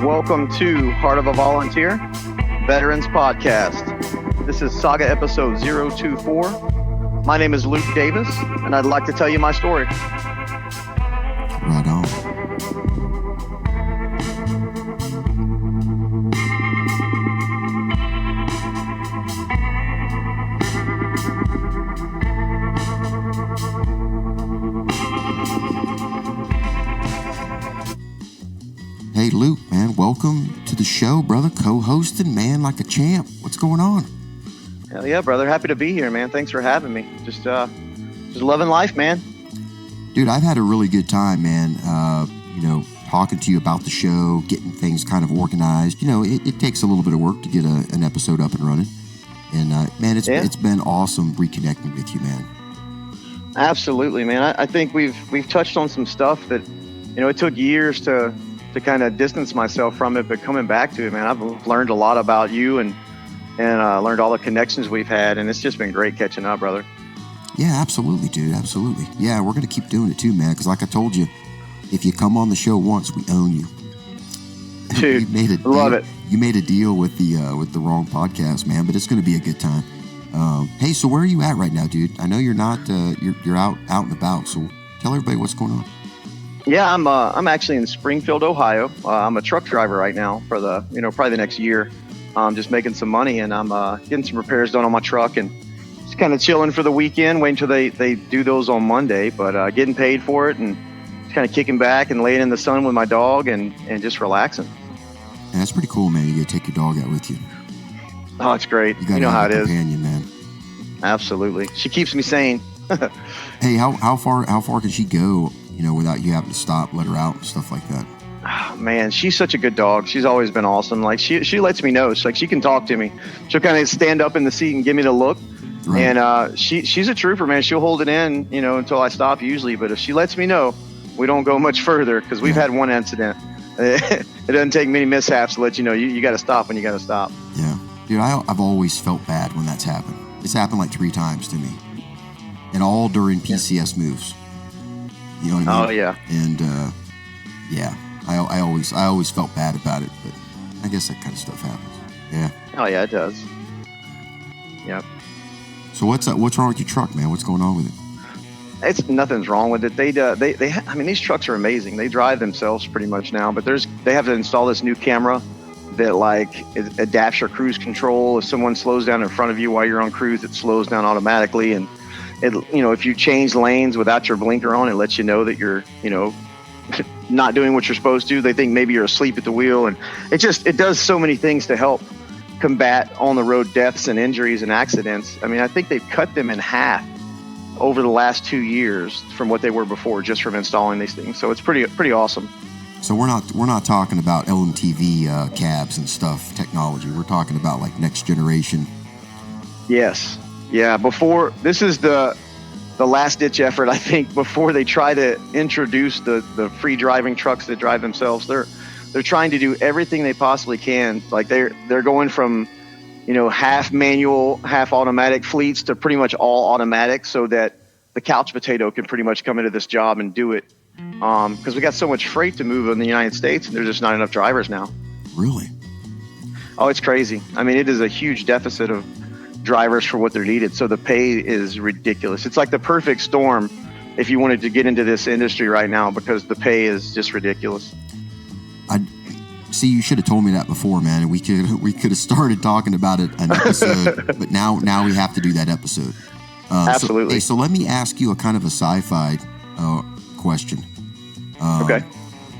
Welcome to Heart of a Volunteer Veterans Podcast. This is Saga Episode 024. My name is Luke Davis, and I'd like to tell you my story. Right on. Hey, Luke, man, welcome to the show, brother. Co-hosting, man, like a champ. What's going on? Hell yeah, brother. Happy to be here, man. Thanks for having me. Just loving life, man. Dude, I've had a really good time, man. Talking to you about the show, getting things kind of organized. You know, it takes a little bit of work to get an episode up and running. And, man, it's been awesome reconnecting with you, man. Absolutely, man. I think we've touched on some stuff that, you know, it took years to kind of distance myself from it, but coming back to it, man, I've learned a lot about you and learned all the connections we've had, and it's just been great catching up, brother. Yeah, absolutely, dude. Absolutely. Yeah, we're going to keep doing it too, man, because like I told you, if you come on the show once, we own you. Dude, love it. You made a deal with the wrong podcast, man, but it's going to be a good time. Hey, so where are you at right now, dude? I know you're not, you're out and about, so tell everybody what's going on. Yeah, I'm actually in Springfield, Ohio. I'm a truck driver right now for probably the next year. I'm just making some money, and I'm getting some repairs done on my truck, and just kind of chilling for the weekend, waiting until they do those on Monday, but getting paid for it, and just kind of kicking back and laying in the sun with my dog and just relaxing. Yeah, that's pretty cool, man. You get to take your dog out with you. Oh, it's great. You know how it is. Companion, man. Absolutely. She keeps me sane. Hey, how far can she go, without you having to stop, let her out and stuff like that? Oh, man, she's such a good dog. She's always been awesome. Like she lets me know. She can talk to me. She'll kind of stand up in the seat and give me the look. Right. And she's a trooper, man. She'll hold it in, until I stop usually. But if she lets me know, we don't go much further because we've had one incident. It doesn't take many mishaps to let you know you got to stop when you got to stop. Yeah, dude, I've always felt bad when that's happened. It's happened like 3 times to me, and all during PCS moves. You know what I mean? Oh yeah. And yeah, I always felt bad about it, but I guess that kind of stuff happens. Yeah. Oh yeah, it does. Yep. So what's wrong with your truck, man? What's going on with it? Nothing's wrong with it. These trucks are amazing. They drive themselves pretty much now, but they have to install this new camera that it adapts your cruise control. If someone slows down in front of you while you're on cruise, it slows down automatically. And if you change lanes without your blinker on, it lets you know that you're, not doing what you're supposed to. They think maybe you're asleep at the wheel, and it does so many things to help combat on the road deaths and injuries and accidents. I mean, I think they've cut them in half over the last 2 years from what they were before, just from installing these things. So it's pretty awesome. So we're not talking about LMTV cabs and stuff technology. We're talking about like next generation. Yes. Yeah. This is the last ditch effort, I think, before they try to introduce the free driving trucks that drive themselves. They're trying to do everything they possibly can. Like they're going from half manual, half automatic fleets to pretty much all automatic, so that the couch potato can pretty much come into this job and do it. Because we got so much freight to move in the United States, and there's just not enough drivers now. Really? Oh, it's crazy. I mean, it is a huge deficit of drivers for what they're needed. So the pay is ridiculous. It's like the perfect storm if you wanted to get into this industry right now, because the pay is just ridiculous. See, you should have told me that before, man. We could have started talking about it an episode, but now we have to do that episode. Absolutely. So let me ask you a kind of a sci-fi question. Okay.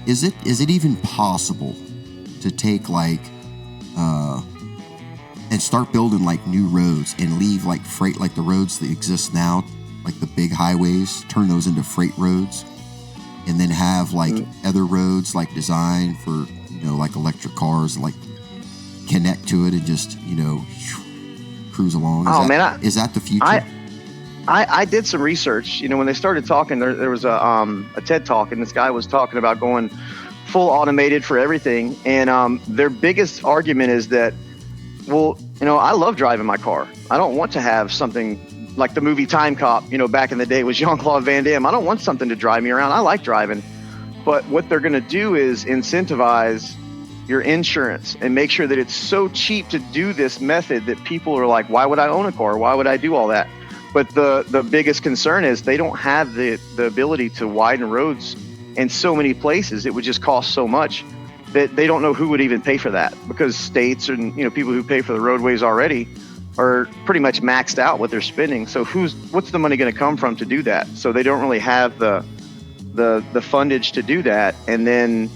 Is it even possible to take and start building new roads and leave freight, the roads that exist now, like the big highways, turn those into freight roads, and then have other roads designed for electric cars, connect to it and just cruise along? Is that the future? I did some research. When they started talking, there was a TED talk, and this guy was talking about going full automated for everything. And their biggest argument is that, well, I love driving my car. I don't want to have something like the movie Time Cop, back in the day was Jean-Claude Van Damme. I don't want something to drive me around. I like driving. But what they're going to do is incentivize your insurance and make sure that it's so cheap to do this method that people are like, why would I own a car? Why would I do all that? But the biggest concern is they don't have the ability to widen roads in so many places. It would just cost so much that they don't know who would even pay for that, because states and people who pay for the roadways already are pretty much maxed out what they're spending. So what's the money going to come from to do that? So they don't really have the fundage to do that. And then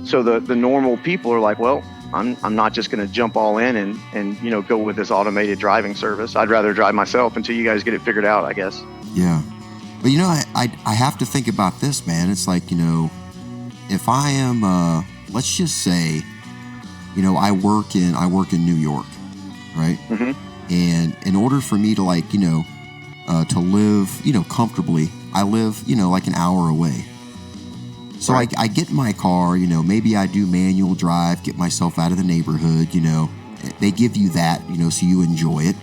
so the normal people are like, well, I'm not just going to jump all in and go with this automated driving service. I'd rather drive myself until you guys get it figured out, I guess. Yeah. But I have to think about this, man. It's like, if I am let's just say, I work in New York, right? Mm-hmm. And in order for me to to live, comfortably, I live, like an hour away. So right. I get in my car, maybe I do manual drive, get myself out of the neighborhood, they give you that, so you enjoy it.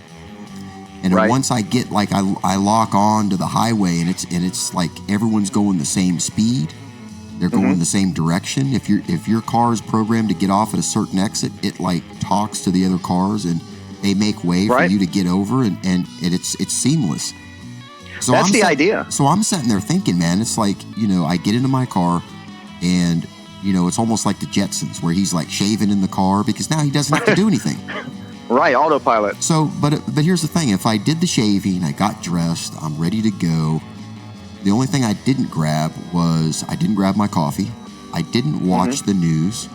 And then once I get I lock on to the highway and it's like everyone's going the same speed. They're going the same direction. If your car is programmed to get off at a certain exit, it talks to the other cars and they make way for you to get over, and it's seamless. So that's the idea. So I'm sitting there thinking, man, it's like, I get into my car and, it's almost like the Jetsons where he's shaving in the car because now he doesn't have to do anything. Right, autopilot. So, but here's the thing. If I did the shaving, I got dressed, I'm ready to go. The only thing I didn't grab was I didn't grab my coffee. I didn't watch the news,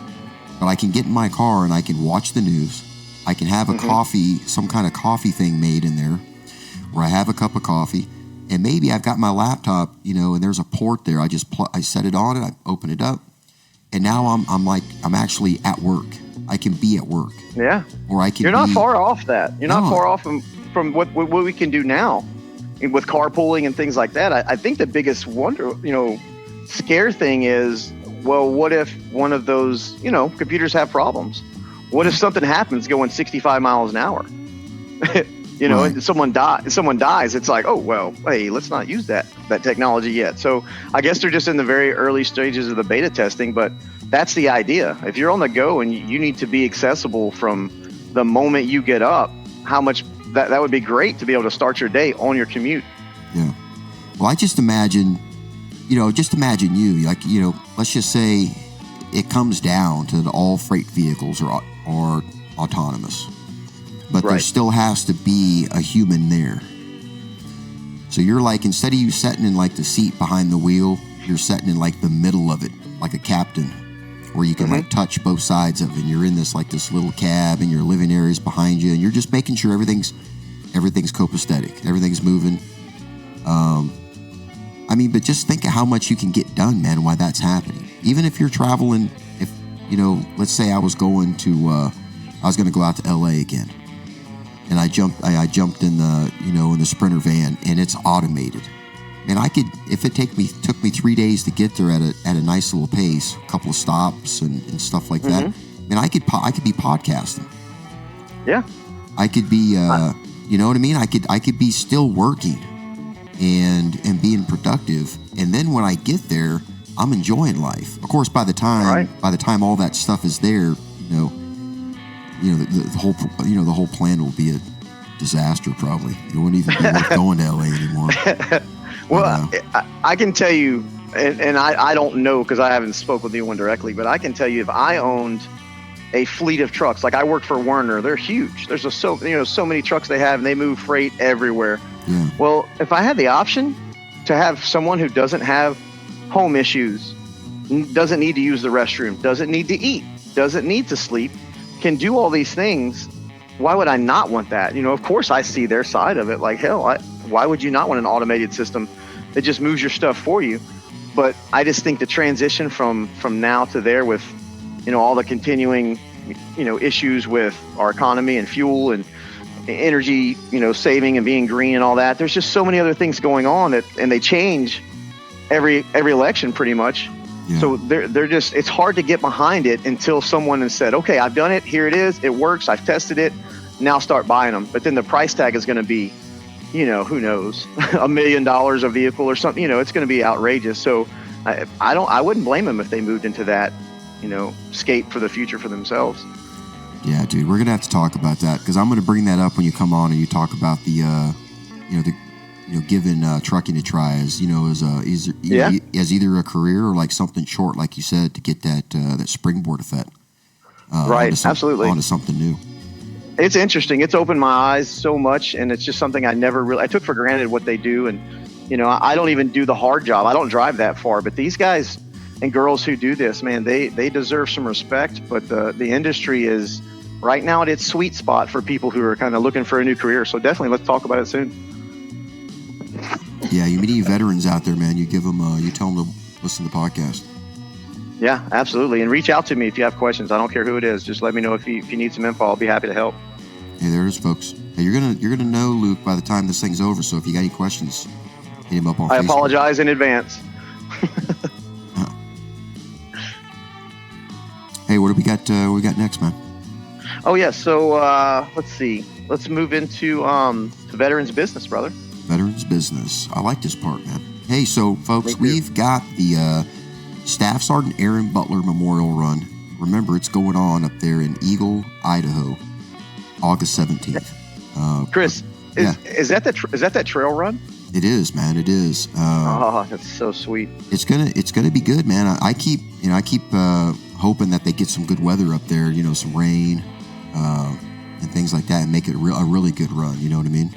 but I can get in my car and I can watch the news. I can have a coffee, some kind of coffee thing made in there where I have a cup of coffee, and maybe I've got my laptop, and there's a port there. I set it on it, I open it up, and now I'm actually at work. I can be at work. Yeah. Or I can. You're not far off that. You're not far off from what we can do now with carpooling and things like that. I think the biggest scare thing is, well, what if one of those, computers have problems? What if something happens going 65 miles an hour? And someone dies. It's like, oh, well, hey, let's not use that technology yet. So I guess they're just in the very early stages of the beta testing, but that's the idea. If you're on the go and you need to be accessible from the moment you get up, how much that would be great to be able to start your day on your commute. Yeah. Well, I just imagine, you, let's just say it comes down to all freight vehicles are autonomous, but there still has to be a human there. So you're instead of you sitting in the seat behind the wheel, you're sitting in the middle of it, like a captain, where you can touch both sides of it. And you're in this this little cab, and your living area's behind you, and you're just making sure everything's copacetic, everything's moving. But just think of how much you can get done, man, while that's happening. Even if you're traveling, let's say I was going to go out to LA again, and I jumped in the Sprinter van, and it's automated. And I could, if it took me 3 days to get there at a nice little pace, a couple of stops and stuff like that. And I could be podcasting. Yeah. I could be, you know what I mean? I could be still working and being productive. And then when I get there, I'm enjoying life. Of course, by the time all that stuff is there, the whole plan will be a disaster. Probably it wouldn't even be worth going to LA anymore. Well, I can tell you, and I don't know because I haven't spoke with anyone directly, but I can tell you if I owned a fleet of trucks, like I work for Werner, they're huge. There's so many trucks they have, and they move freight everywhere. Yeah. Well, if I had the option to have someone who doesn't have home issues, doesn't need to use the restroom, doesn't need to eat, doesn't need to sleep, can do all these things, why would I not want that? Of course I see their side of it. Like, hell, why would you not want an automated system that just moves your stuff for you? But I just think the transition from now to there with, all the continuing, issues with our economy and fuel and energy, saving and being green and all that. There's just so many other things going on and they change every election pretty much. Yeah. So they're just, it's hard to get behind it until someone has said, okay, I've done it. Here it is. It works. I've tested it. Now start buying them. But then the price tag is going to be, who knows, $1 million a vehicle or something. It's going to be outrageous. So I wouldn't blame them if they moved into that, scape for the future for themselves. Yeah, dude, we're gonna have to talk about that because I'm gonna bring that up when you come on and you talk about the, giving trucking a try as as either a career or like something short, like you said, to get that springboard effect. Right, absolutely. Onto something new. It's interesting. It's opened my eyes so much, and it's just something I took for granted what they do, and I don't even do the hard job. I don't drive that far, but these guys and girls who do this, man, they deserve some respect. But the industry is right now at its sweet spot for people who are kind of looking for a new career. So definitely let's talk about it soon. Yeah, you meet any veterans out there, man, you give them, you tell them to listen to the podcast. Yeah, absolutely. And reach out to me if you have questions. I don't care who it is. Just let me know if you need some info. I'll be happy to help. Hey, there it is, folks. Hey, you're gonna know Luke by the time this thing's over. So if you got any questions, hit him up on Facebook. I apologize in advance. Hey, what do we got? What we got next, man? Oh yeah. So let's see. Let's move into veterans business, brother. Veterans business. I like this part, man. Hey, so folks, we've got the Staff Sergeant Aaron Butler Memorial Run. Remember, it's going on up there in Eagle, Idaho, August 17th. Chris, is that that trail run? It is, man. It is. That's so sweet. It's gonna be good, man. I keep hoping that they get some good weather up there. Some rain and things like that, and make it a really good run. You know what I mean?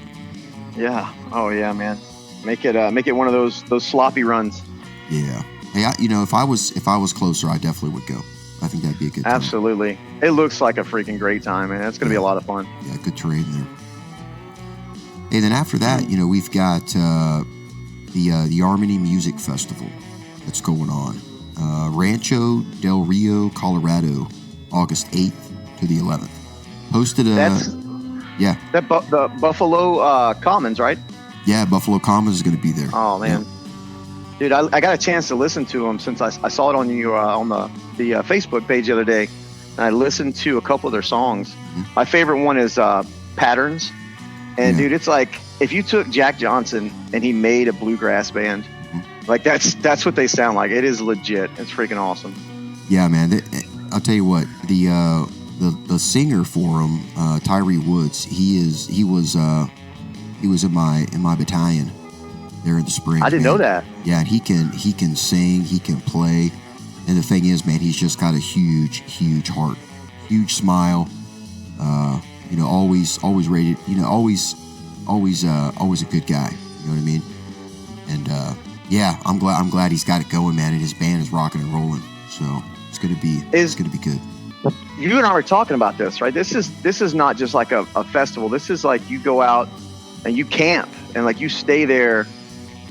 Yeah. Oh yeah, man. Make it one of those sloppy runs. Yeah. Hey, if I was closer, I definitely would go. I think that'd be a good time. Absolutely. It looks like a freaking great time, man. It's going to be a lot of fun. Yeah, good terrain there. Hey, then after that, we've got the Harmony Music Festival that's going on. Rancho Del Rio, Colorado, August 8th to the 11th. Hosted the Buffalo Commons, right? Yeah, Buffalo Commons is going to be there. Oh, man. Yeah. Dude, I got a chance to listen to them since I saw it on the Facebook page the other day, and I listened to a couple of their songs. Mm-hmm. My favorite one is Patterns, and dude, it's like if you took Jack Johnson and he made a bluegrass band, like that's what they sound like. It is legit. It's freaking awesome. Yeah, man. I'll tell you what, the singer for them, Tyree Woods, he was in my battalion there in the spring. I didn't know that. Yeah, and he can sing, he can play, and the thing is, man, he's just got a huge heart, huge smile. Always rated. Always a good guy. You know what I mean? And I'm glad he's got it going, man. And his band is rocking and rolling. So it's gonna be good. You and I were talking about this, right? This is not just like a festival. This is like you go out and you camp and like you stay there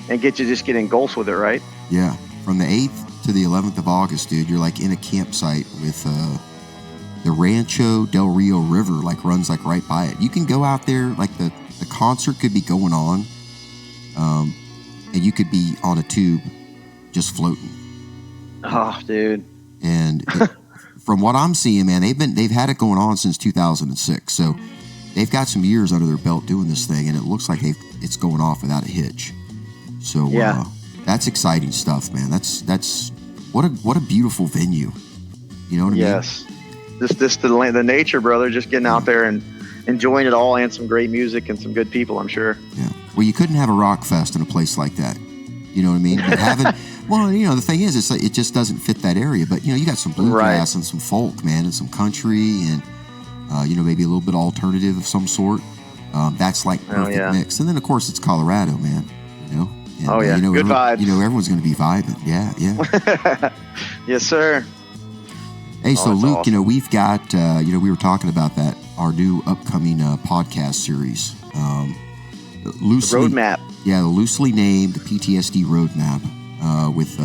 and get engulfed with it, right? Yeah. From the 8th to the 11th of August, dude, you're like in a campsite with the Rancho Del Rio River, like runs like right by it. You can go out there, like the concert could be going on, and you could be on a tube just floating. Oh, dude. And from what I'm seeing, man, they've had it going on since 2006. So they've got some years under their belt doing this thing, and it looks like it's going off without a hitch. So that's exciting stuff, man. That's what a beautiful venue. You know what I mean? Yes. Just the nature, brother, just getting out there and enjoying it all, and some great music and some good people, I'm sure. Yeah. Well, you couldn't have a rock fest in a place like that. You know what I mean? Well, the thing is, it just doesn't fit that area. But, you got some bluegrass and some folk, man, and some country and, maybe a little bit alternative of some sort. That's like perfect mix. And then, of course, it's Colorado, man, And, good vibes. Everyone's going to be vibing. Yeah. Yes, sir. Hey, so Luke, awesome. We've got, we were talking about our new upcoming podcast series. The roadmap. Yeah, the loosely named PTSD Roadmap with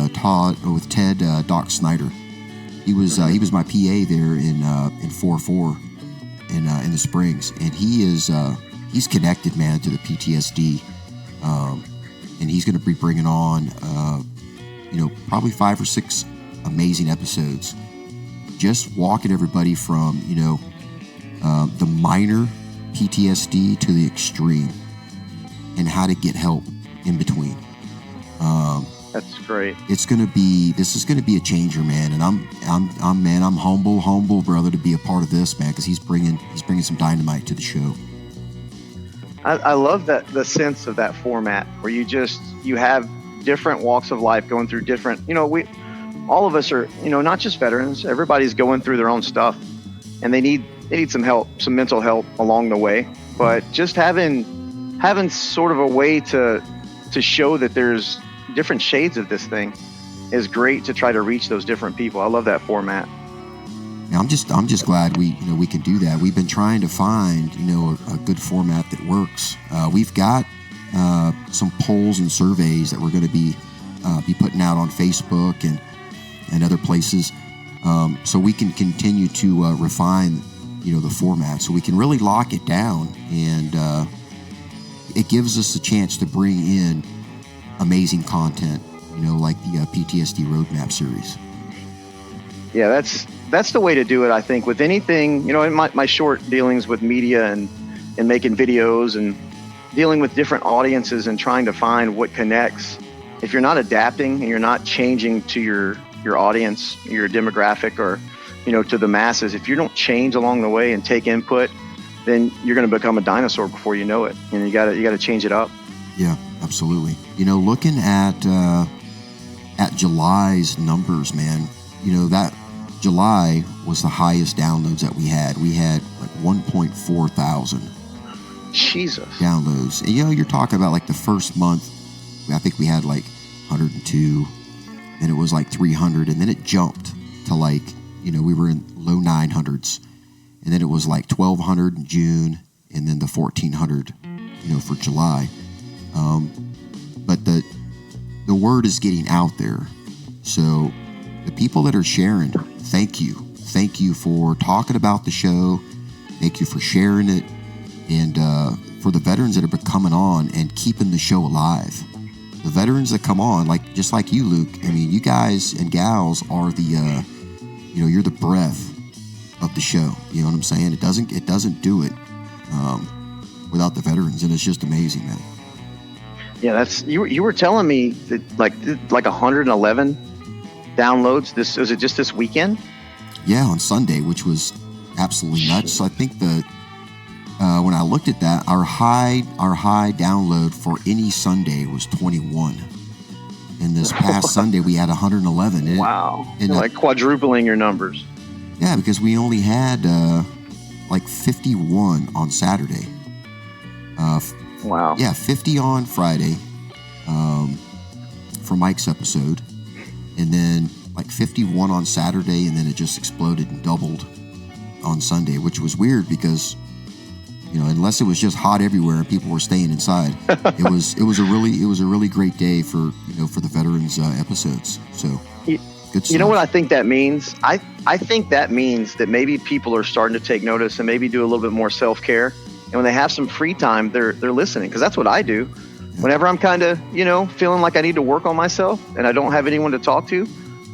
Ted Doc Snyder. He was my PA there in 4-4, in the Springs, and he's connected, man, to the PTSD, and he's going to be bringing on, probably 5 or 6 amazing episodes, just walking everybody from, the minor PTSD to the extreme, and how to get help in between. That's great. This is going to be a changer, man. And I'm humble, brother, to be a part of this, man, because he's bringing some dynamite to the show. I love the sense of that format where you have different walks of life going through different, all of us are, not just veterans, everybody's going through their own stuff, and they need some help, some mental help along the way. But just having sort of a way to show that there's different shades of this thing is great to try to reach those different people. I love that format. Yeah, I'm just glad we can do that. We've been trying to find a good format that works. We've got some polls and surveys that we're going to be putting out on Facebook and other places, so we can continue to refine the format, so we can really lock it down, and it gives us a chance to bring in amazing content, like the PTSD Roadmap series. Yeah, that's the way to do it, I think, with anything, in my short dealings with media and making videos and dealing with different audiences and trying to find what connects. If you're not adapting and you're not changing to your audience, your demographic, or, to the masses, if you don't change along the way and take input, then you're going to become a dinosaur before you know it. And you got to change it up. Yeah, absolutely. Looking at July's numbers, man, that July was the highest downloads that we had. We had like 1.4 thousand Jesus downloads. And you're talking about like the first month, I think we had like 102, then it was like 300, and then it jumped to like, we were in low 900s, and then it was like 1,200 in June, and then the 1,400, for July. But the word is getting out there. So the people that are sharing, thank you for talking about the show. Thank you for sharing it. And for the veterans that are coming on and keeping the show alive. The veterans that come on, just like you, Luke, I mean, you guys and gals are the, you're the breath of the show. You know what I'm saying? It doesn't do it without the veterans, and it's just amazing, man. Yeah, that's you were telling me that like 111 downloads. Was it just this weekend? Yeah, on Sunday, which was absolutely nuts. So I think when I looked at that, our high download for any Sunday was 21. And this past Sunday we had 111. Wow! And like quadrupling your numbers. Yeah, because we only had like 51 on Saturday. Wow. Yeah, 50 on Friday for Mike's episode, and then like 51 on Saturday, and then it just exploded and doubled on Sunday, which was weird because, unless it was just hot everywhere and people were staying inside, it was a really great day for the veterans episodes. So good stuff. You know what I think that means? I think that means that maybe people are starting to take notice and maybe do a little bit more self-care. And when they have some free time, they're listening, because that's what I do. Yeah. Whenever I'm kind of, feeling like I need to work on myself and I don't have anyone to talk to,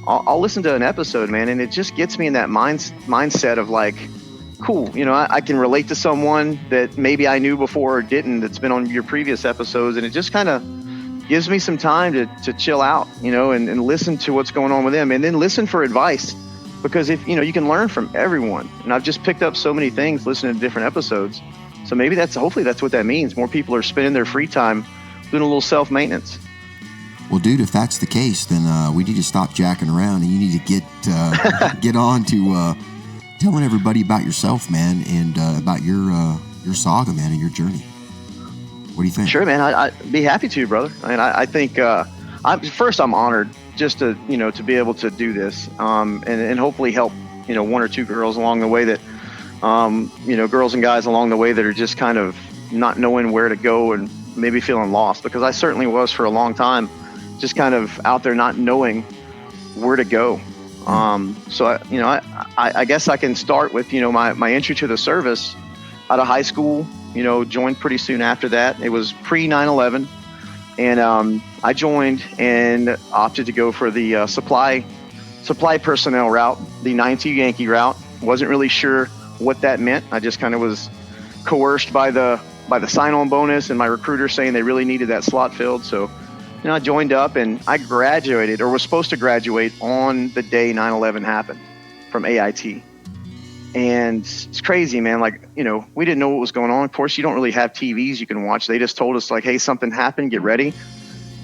I'll listen to an episode, man, and it just gets me in that mindset of like, cool, I can relate to someone that maybe I knew before or didn't, that's been on your previous episodes, and it just kind of gives me some time to chill out, and listen to what's going on with them, and then listen for advice, because if you can learn from everyone, and I've just picked up so many things listening to different episodes. So maybe hopefully that's what that means. More people are spending their free time doing a little self-maintenance. Well, dude, if that's the case, then we need to stop jacking around, and you need to get on to telling everybody about yourself, man, and about your saga, man, and your journey. What do you think? Sure, man. I'd be happy to, brother. I mean, I think I'm honored just to be able to do this, and hopefully help one or two girls along the way that. Girls and guys along the way that are just kind of not knowing where to go and maybe feeling lost, because I certainly was for a long time, just kind of out there not knowing where to go. So I guess I can start with, my entry to the service out of high school, joined pretty soon after that. It was pre 9/11. And I joined and opted to go for the supply personnel route, the 9-2 Yankee route. Wasn't really sure what that meant. I just kind of was coerced by the sign-on bonus and my recruiter saying they really needed that slot filled. So, I joined up and I graduated, or was supposed to graduate on the day 9/11 happened from AIT. And it's crazy, man. Like, we didn't know what was going on. Of course, you don't really have TVs you can watch. They just told us, like, hey, something happened, get ready.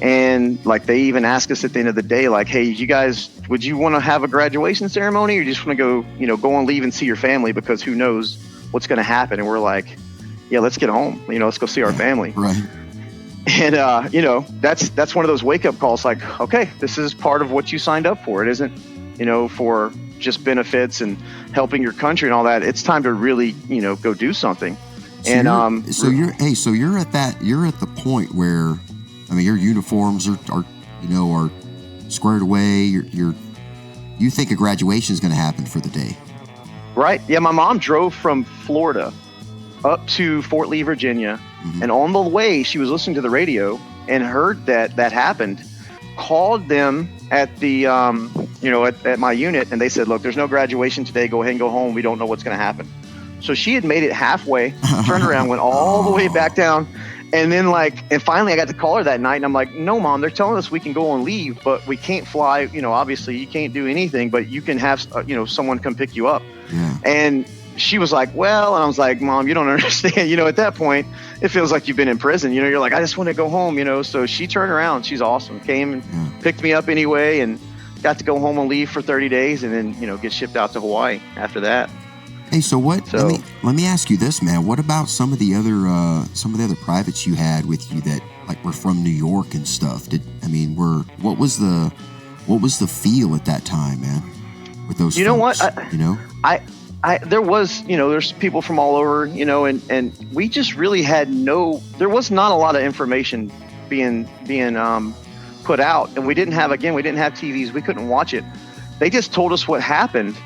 And like, they even asked us at the end of the day, like, hey, you guys, would you want to have a graduation ceremony, or you just want to go, go on leave and see your family, because who knows what's going to happen? And we're like, yeah, let's get home. Let's go see our family. Right. And, that's one of those wake up calls. Like, okay, this is part of what you signed up for. It isn't, for just benefits and helping your country and all that. It's time to really, go do something. So you're at the point where, your uniforms are squared away. You think a graduation is going to happen for the day. Right. Yeah. My mom drove from Florida up to Fort Lee, Virginia. Mm-hmm. And on the way, she was listening to the radio and heard that happened, called them at the, at my unit. And they said, look, there's no graduation today. Go ahead and go home. We don't know what's going to happen. So she had made it halfway, turned around, went all the way back down. And then and finally I got to call her that night, and I'm like, no, Mom, they're telling us we can go on leave, but we can't fly. Obviously you can't do anything, but you can have, someone come pick you up. Yeah. And she was like, well, and I was like, Mom, you don't understand. At that point, it feels like you've been in prison. You're like, I just want to go home, So she turned around. She's awesome. Came and picked me up anyway, and got to go home on leave for 30 days and then, get shipped out to Hawaii after that. Hey, so what? So, let me ask you this, man. What about some of the other privates you had with you that were from New York and stuff? What was the feel at that time, man? With those, folks, there was, there's people from all over, and we just really had there was not a lot of information being put out, and we didn't have TVs. We couldn't watch it. They just told us what happened.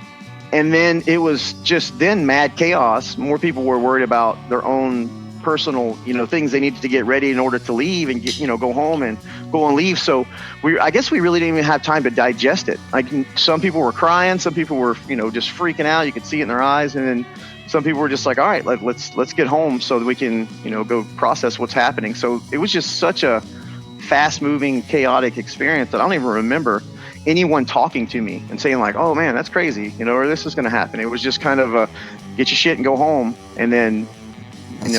And then it was just mad chaos. More people were worried about their own personal, things they needed to get ready in order to leave and get, go home and go on leave. So I guess we really didn't even have time to digest it. Like, some people were crying, some people were, just freaking out. You could see it in their eyes. And then some people were just like, all right, let's get home so that we can, go process what's happening. So it was just such a fast moving, chaotic experience that I don't even remember anyone talking to me and saying like, oh man, that's crazy, or this is going to happen. It was just kind of a get your shit and go home, and then,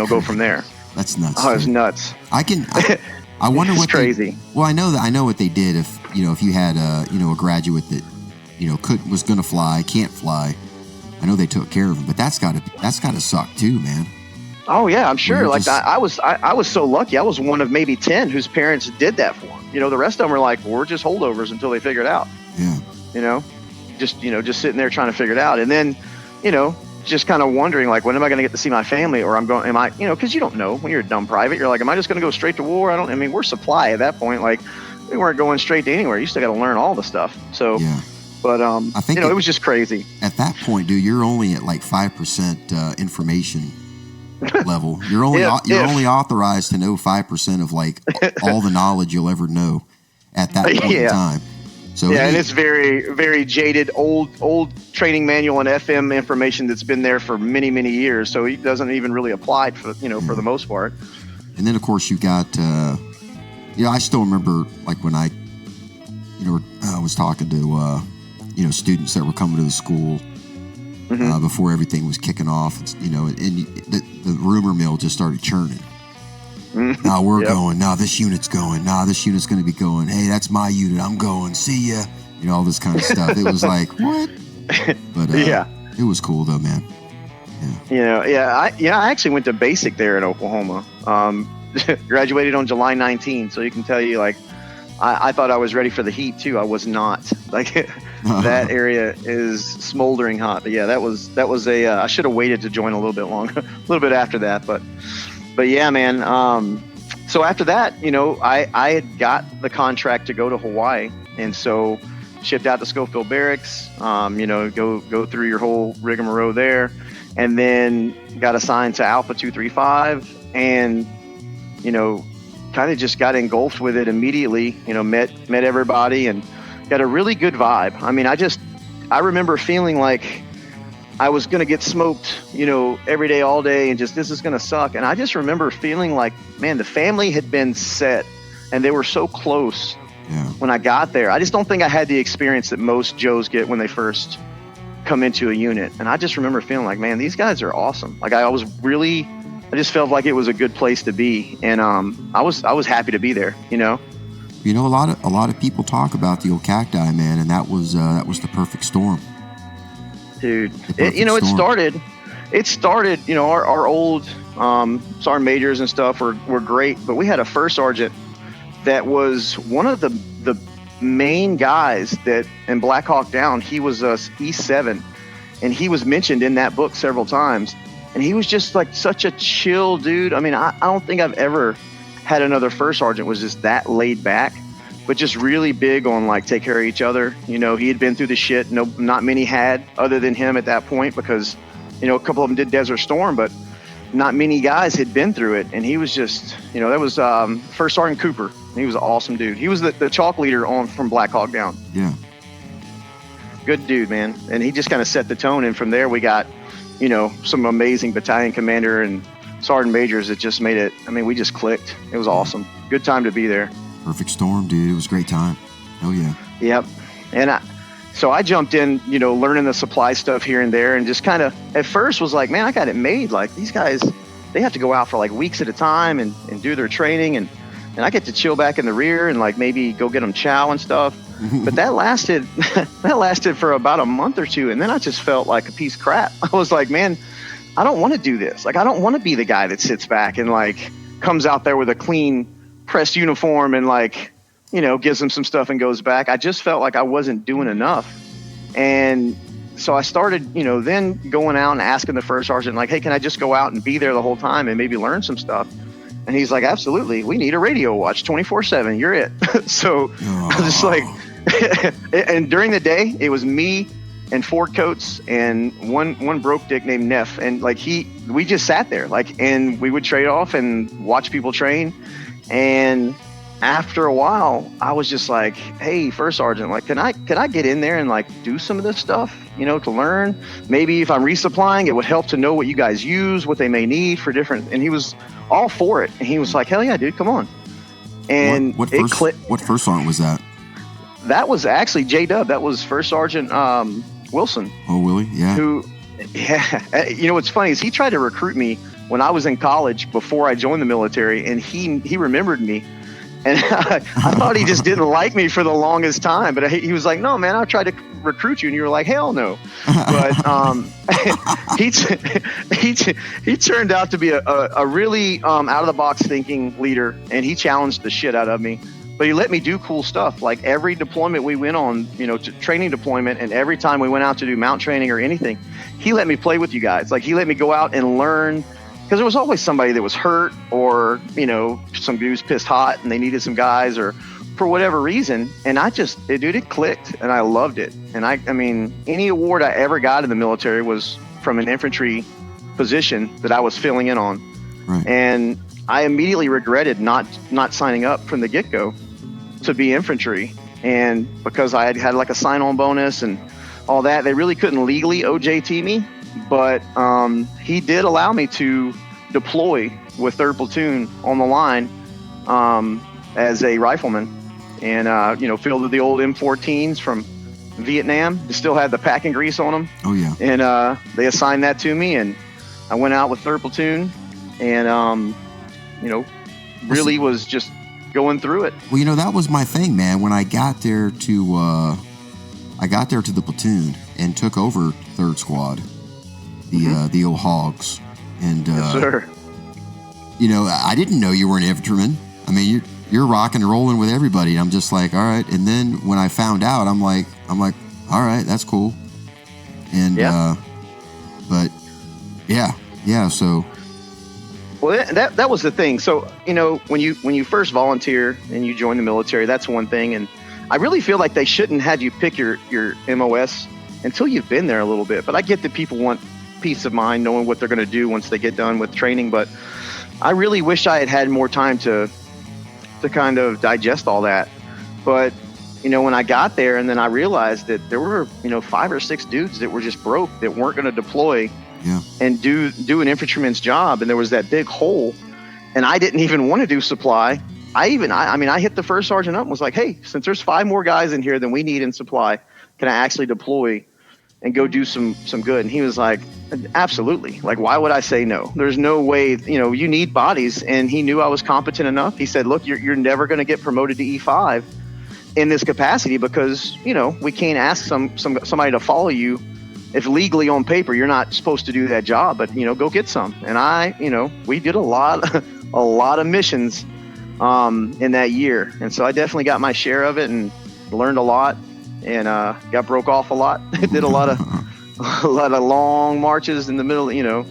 go from there. That's nuts. Oh, it's nuts. I wonder what crazy. I know what they did if you had a graduate that, was going to fly, can't fly. I know they took care of them, but that's gotta suck too, man. Oh yeah, I'm sure. I was so lucky. I was one of maybe 10 whose parents did that for them. The rest of them were like, we're just holdovers until they figure it out. Yeah. Just sitting there trying to figure it out. And then, just kind of wondering, like, when am I going to get to see my family? Or because you don't know when you're a dumb private. You're like, am I just going to go straight to war? We're supply at that point. Like, we weren't going straight to anywhere. You still got to learn all the stuff. So, yeah. But, I think it was just crazy. At that point, dude, you're only at like 5% information level. You're only authorized to know 5% of like all the knowledge you'll ever know at that point in time. So and it's very, very jaded, old training manual and FM information that's been there for many, many years. So it doesn't even really apply for for the most part. And then of course you got, I still remember like when I was talking to students that were coming to the school. Mm-hmm. Before everything was kicking off, and the rumor mill just started churning. Mm-hmm. Now we're going. Now this unit's going. Now this unit's going to be going. Hey, that's my unit. I'm going. See ya. All this kind of stuff. It was like, what? But it was cool though, man. Yeah. I actually went to basic there in Oklahoma. Graduated on July 19th, so you can tell you like. I thought I was ready for the heat too. I was not. Like that area is smoldering hot. But yeah, that was a. I should have waited to join a little bit longer, a little bit after that. But yeah, man. So after that, I had got the contract to go to Hawaii, and so shipped out to Schofield Barracks, go through your whole rigmarole there, and then got assigned to Alpha 235, and, kind of just got engulfed with it immediately, met everybody and got a really good vibe. I mean, I remember feeling like I was going to get smoked, every day, all day, and just, this is going to suck. And I just remember feeling like, man, the family had been set and they were so close when I got there. I just don't think I had the experience that most Joes get when they first come into a unit. And I just remember feeling like, man, these guys are awesome. Like I just felt like it was a good place to be. And I was happy to be there, A lot of people talk about the old cacti, man, and that was the perfect storm. Dude, it started, our old sergeant majors and stuff were great, but we had a first sergeant that was one of the main guys that in Black Hawk Down. He was a E7, and he was mentioned in that book several times, and he was just like such a chill dude. I mean, I don't think I've ever had another first sergeant was just that laid back, but just really big on like take care of each other. He had been through the shit not many had other than him at that point, because a couple of them did Desert Storm, but not many guys had been through it. And he was just, that was First Sergeant Cooper. He was an awesome dude. He was the chalk leader from Black Hawk Down. Yeah. Good dude, man. And he just kind of set the tone. And from there we got, some amazing battalion commander and sergeant majors that just made it. I mean, we just clicked. It was awesome. Good time to be there. Perfect storm, dude. It was a great time. Oh yeah. Yep. And so I jumped in, learning the supply stuff here and there, and just kind of at first was like, man, I got it made. Like these guys, they have to go out for like weeks at a time and do their training, and I get to chill back in the rear and like maybe go get them chow and stuff. But that lasted for about a month or two, and then I just felt like a piece of crap. I was like, man, I don't want to do this. Like I don't want to be the guy that sits back and like comes out there with a clean pressed uniform and like, gives them some stuff and goes back. I just felt like I wasn't doing enough. And so I started, then going out and asking the first sergeant, like, hey, can I just go out and be there the whole time and maybe learn some stuff? And he's like, absolutely. We need a radio watch 24/7. You're it. So I was just like, and during the day, it was me and Ford Coates and one broke dick named Neff. And like we just sat there and we would trade off and watch people train. And after a while, I was just like, hey, first sergeant, like, can I get in there and like do some of this stuff, to learn? Maybe if I'm resupplying, it would help to know what you guys use, what they may need for different. And he was all for it. And he was like, hell yeah, dude, come on. And what first sergeant was that? That was actually J-Dub. That was First Sergeant Wilson. Oh, Willie? Yeah. What's funny is he tried to recruit me when I was in college before I joined the military, and he remembered me. And I thought he just didn't like me for the longest time. But he was like, no, man, I tried to recruit you. And you were like, hell no. But he turned out to be a really out-of-the-box thinking leader, and he challenged the shit out of me. But he let me do cool stuff. Like every deployment we went on, to training deployment, and every time we went out to do mount training or anything, he let me play with you guys. Like he let me go out and learn, because there was always somebody that was hurt, or, some dude's pissed hot and they needed some guys, or for whatever reason. And it clicked, and I loved it. And I mean, any award I ever got in the military was from an infantry position that I was filling in on. Right. And I immediately regretted not signing up from the get-go to be infantry. And because I had like a sign-on bonus and all that, they really couldn't legally OJT me. But he did allow me to deploy with 3rd Platoon on the line as a rifleman, and fielded the old M14s from Vietnam. They still had the packing grease on them. Oh yeah. And they assigned that to me, and I went out with 3rd Platoon, and really was just going through it. Well, that was my thing, man. When I got there to the platoon and took over 3rd Squad, the old Hogs, and yes, sir. I didn't know you were an infantryman. I mean, you're rocking and rolling with everybody. I'm just like, all right. And then when I found out, I'm like, all right, that's cool. And but yeah. So. Well, that was the thing. So when you first volunteer and you join the military, that's one thing. And I really feel like they shouldn't have you pick your MOS until you've been there a little bit. But I get that people want peace of mind knowing what they're going to do once they get done with training. But I really wish I had more time to kind of digest all that. But, you know, when I got there and then I realized that there were, you know, 5 or 6 dudes that were just broke, that weren't going to deploy and do an infantryman's job. And there was that big hole, and I didn't even want to do supply. I hit the first sergeant up and was like, hey, since there's 5 more guys in here than we need in supply, can I actually deploy and go do some good? And he was like, absolutely. Like, why would I say no? There's no way, you know, you need bodies. And he knew I was competent enough. He said, look, you're never going to get promoted to E5 in this capacity because, you know, we can't ask somebody to follow you if legally on paper you're not supposed to do that job, but, you know, go get some. And we did a lot of missions in that year. And so I definitely got my share of it and learned a lot, and got broke off a lot. Did a lot of long marches in the middle, you know,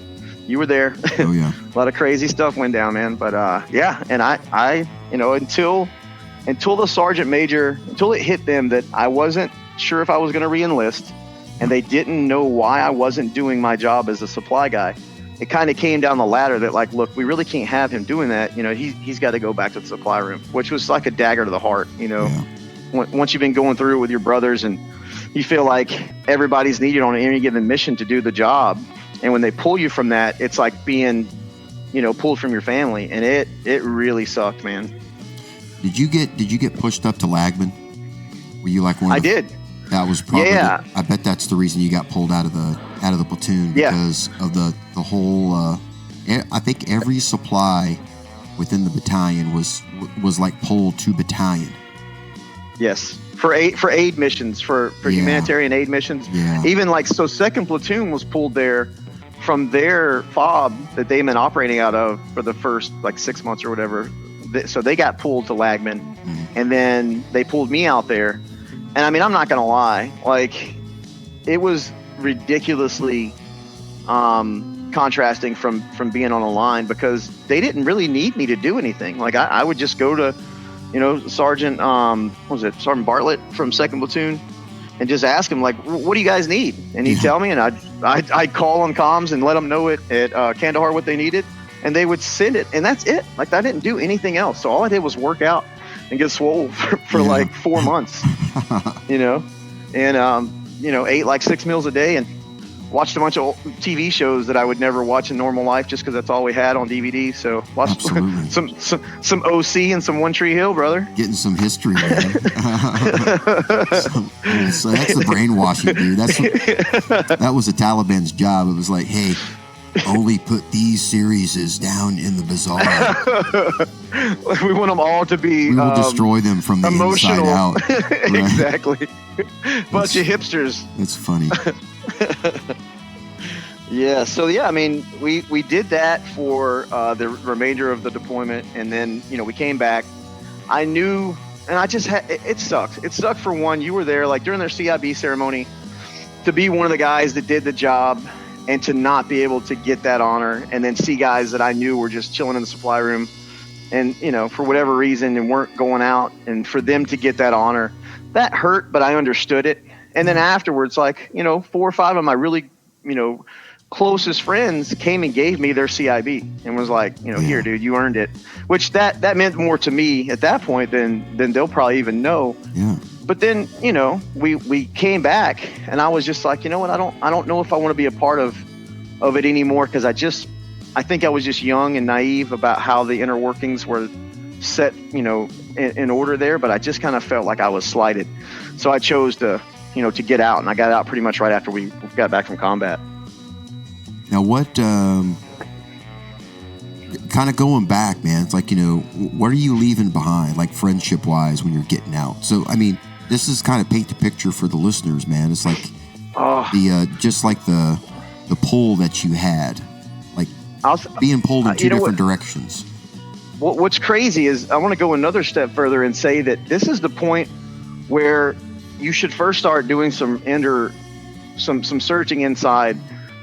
you were there. Oh yeah. A lot of crazy stuff went down, man. But yeah. And I, you know, until the sergeant major, until it hit them that I wasn't sure if I was going to re-enlist, and they didn't know why I wasn't doing my job as a supply guy. It kind of came down the ladder that, like, look, we really can't have him doing that. You know, he's got to go back to the supply room, which was like a dagger to the heart. You know, once you've been going through it with your brothers and you feel like everybody's needed on any given mission to do the job, and when they pull you from that, it's like being, you know, pulled from your family, and it really sucked, man. Did you get pushed up to Lagman? Were you like one? I did. That was probably. Yeah. I bet that's the reason you got pulled out of the platoon, because of the whole. I think every supply within the battalion was like pulled to battalion. Yes, for aid missions, for humanitarian aid missions. Yeah. Even like, so 2nd Platoon was pulled there from their FOB that they've been operating out of for the first like 6 months or whatever. So they got pulled to Lagman, and then they pulled me out there. And I mean, I'm not going to lie, like, it was ridiculously contrasting from being on a line, because they didn't really need me to do anything. Like, I would just go to, you know, Sergeant Bartlett from 2nd Platoon and just ask him, like, what do you guys need? And he'd tell me, and I'd call on comms and let them know at Kandahar what they needed, and they would send it, and that's it. Like, I didn't do anything else. So all I did was work out and get swole for like 4 months, you know, and, you know, ate like 6 meals a day and watched a bunch of TV shows that I would never watch in normal life just because that's all we had on DVD. So watched some OC and some One Tree Hill, brother. Getting some history, man. So that's the brainwashing, dude. That was the Taliban's job. It was like, hey, only put these series down in the bazaar. We want them all to be. We will destroy them from the emotional. inside out. Right? Exactly. Bunch of hipsters. It's funny. Yeah. So yeah, I mean, we did that for the remainder of the deployment, and then, you know, we came back. I knew, and I just had. It sucked. It sucked for one. You were there, like, during their CIB ceremony, to be one of the guys that did the job, and to not be able to get that honor, and then see guys that I knew were just chilling in the supply room and, you know, for whatever reason, and weren't going out, and for them to get that honor, that hurt, but I understood it. And then afterwards, like, you know, 4 or 5 of my really, you know, closest friends came and gave me their CIB and was like, you know, here, dude, you earned it, which that meant more to me at that point than they'll probably even know. Yeah. But then, you know, we came back, and I was just like, you know what, I don't know if I want to be a part of it anymore, because I think I was just young and naive about how the inner workings were set, you know, in order there. But I just kind of felt like I was slighted, so I chose to, you know, to get out, and I got out pretty much right after we got back from combat. Now, what kind of going back, man? It's like, you know, what are you leaving behind, like friendship wise, when you're getting out? So, I mean, this is kind of paint the picture for the listeners, man. It's like just like the pull that you had, like being pulled in two different directions. What's crazy is I want to go another step further and say that this is the point where you should first start doing some searching inside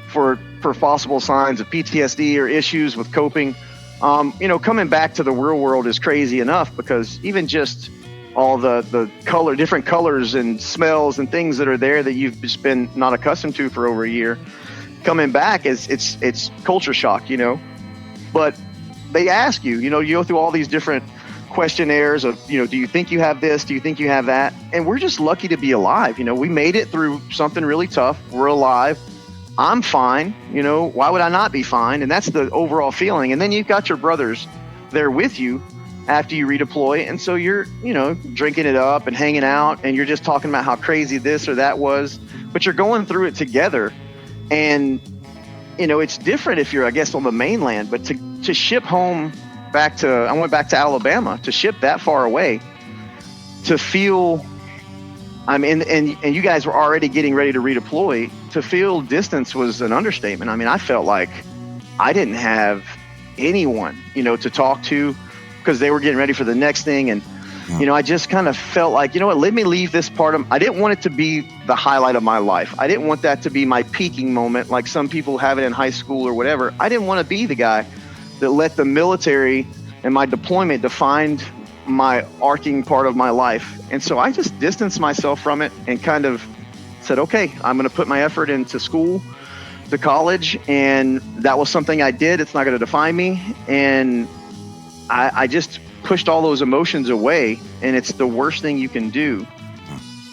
for possible signs of PTSD or issues with coping. You know, coming back to the real world is crazy enough, because even just all the different colors and smells and things that are there that you've just been not accustomed to for over a year. Coming back, it's culture shock, you know. But they ask you, you know, you go through all these different questionnaires of, you know, do you think you have this? Do you think you have that? And we're just lucky to be alive. You know, we made it through something really tough. We're alive. I'm fine. You know, why would I not be fine? And that's the overall feeling. And then you've got your brothers there with you after you redeploy. And so you're, you know, drinking it up and hanging out, and you're just talking about how crazy this or that was, but you're going through it together. And, you know, it's different if you're, I guess, on the mainland, but to ship home I went back to Alabama, to ship that far away, to feel, I mean, and you guys were already getting ready to redeploy. To feel distance was an understatement. I mean, I felt like I didn't have anyone, you know, to talk to, because they were getting ready for the next thing. And, you know, I just kind of felt like, you know what, let me leave this part of, I didn't want it to be the highlight of my life. I didn't want that to be my peaking moment, like some people have it in high school or whatever. I didn't want to be the guy that let the military and my deployment define my arcing part of my life. And so I just distanced myself from it and kind of said, okay, I'm going to put my effort into school, to college. And that was something I did. It's not going to define me. And I just pushed all those emotions away. And it's the worst thing you can do,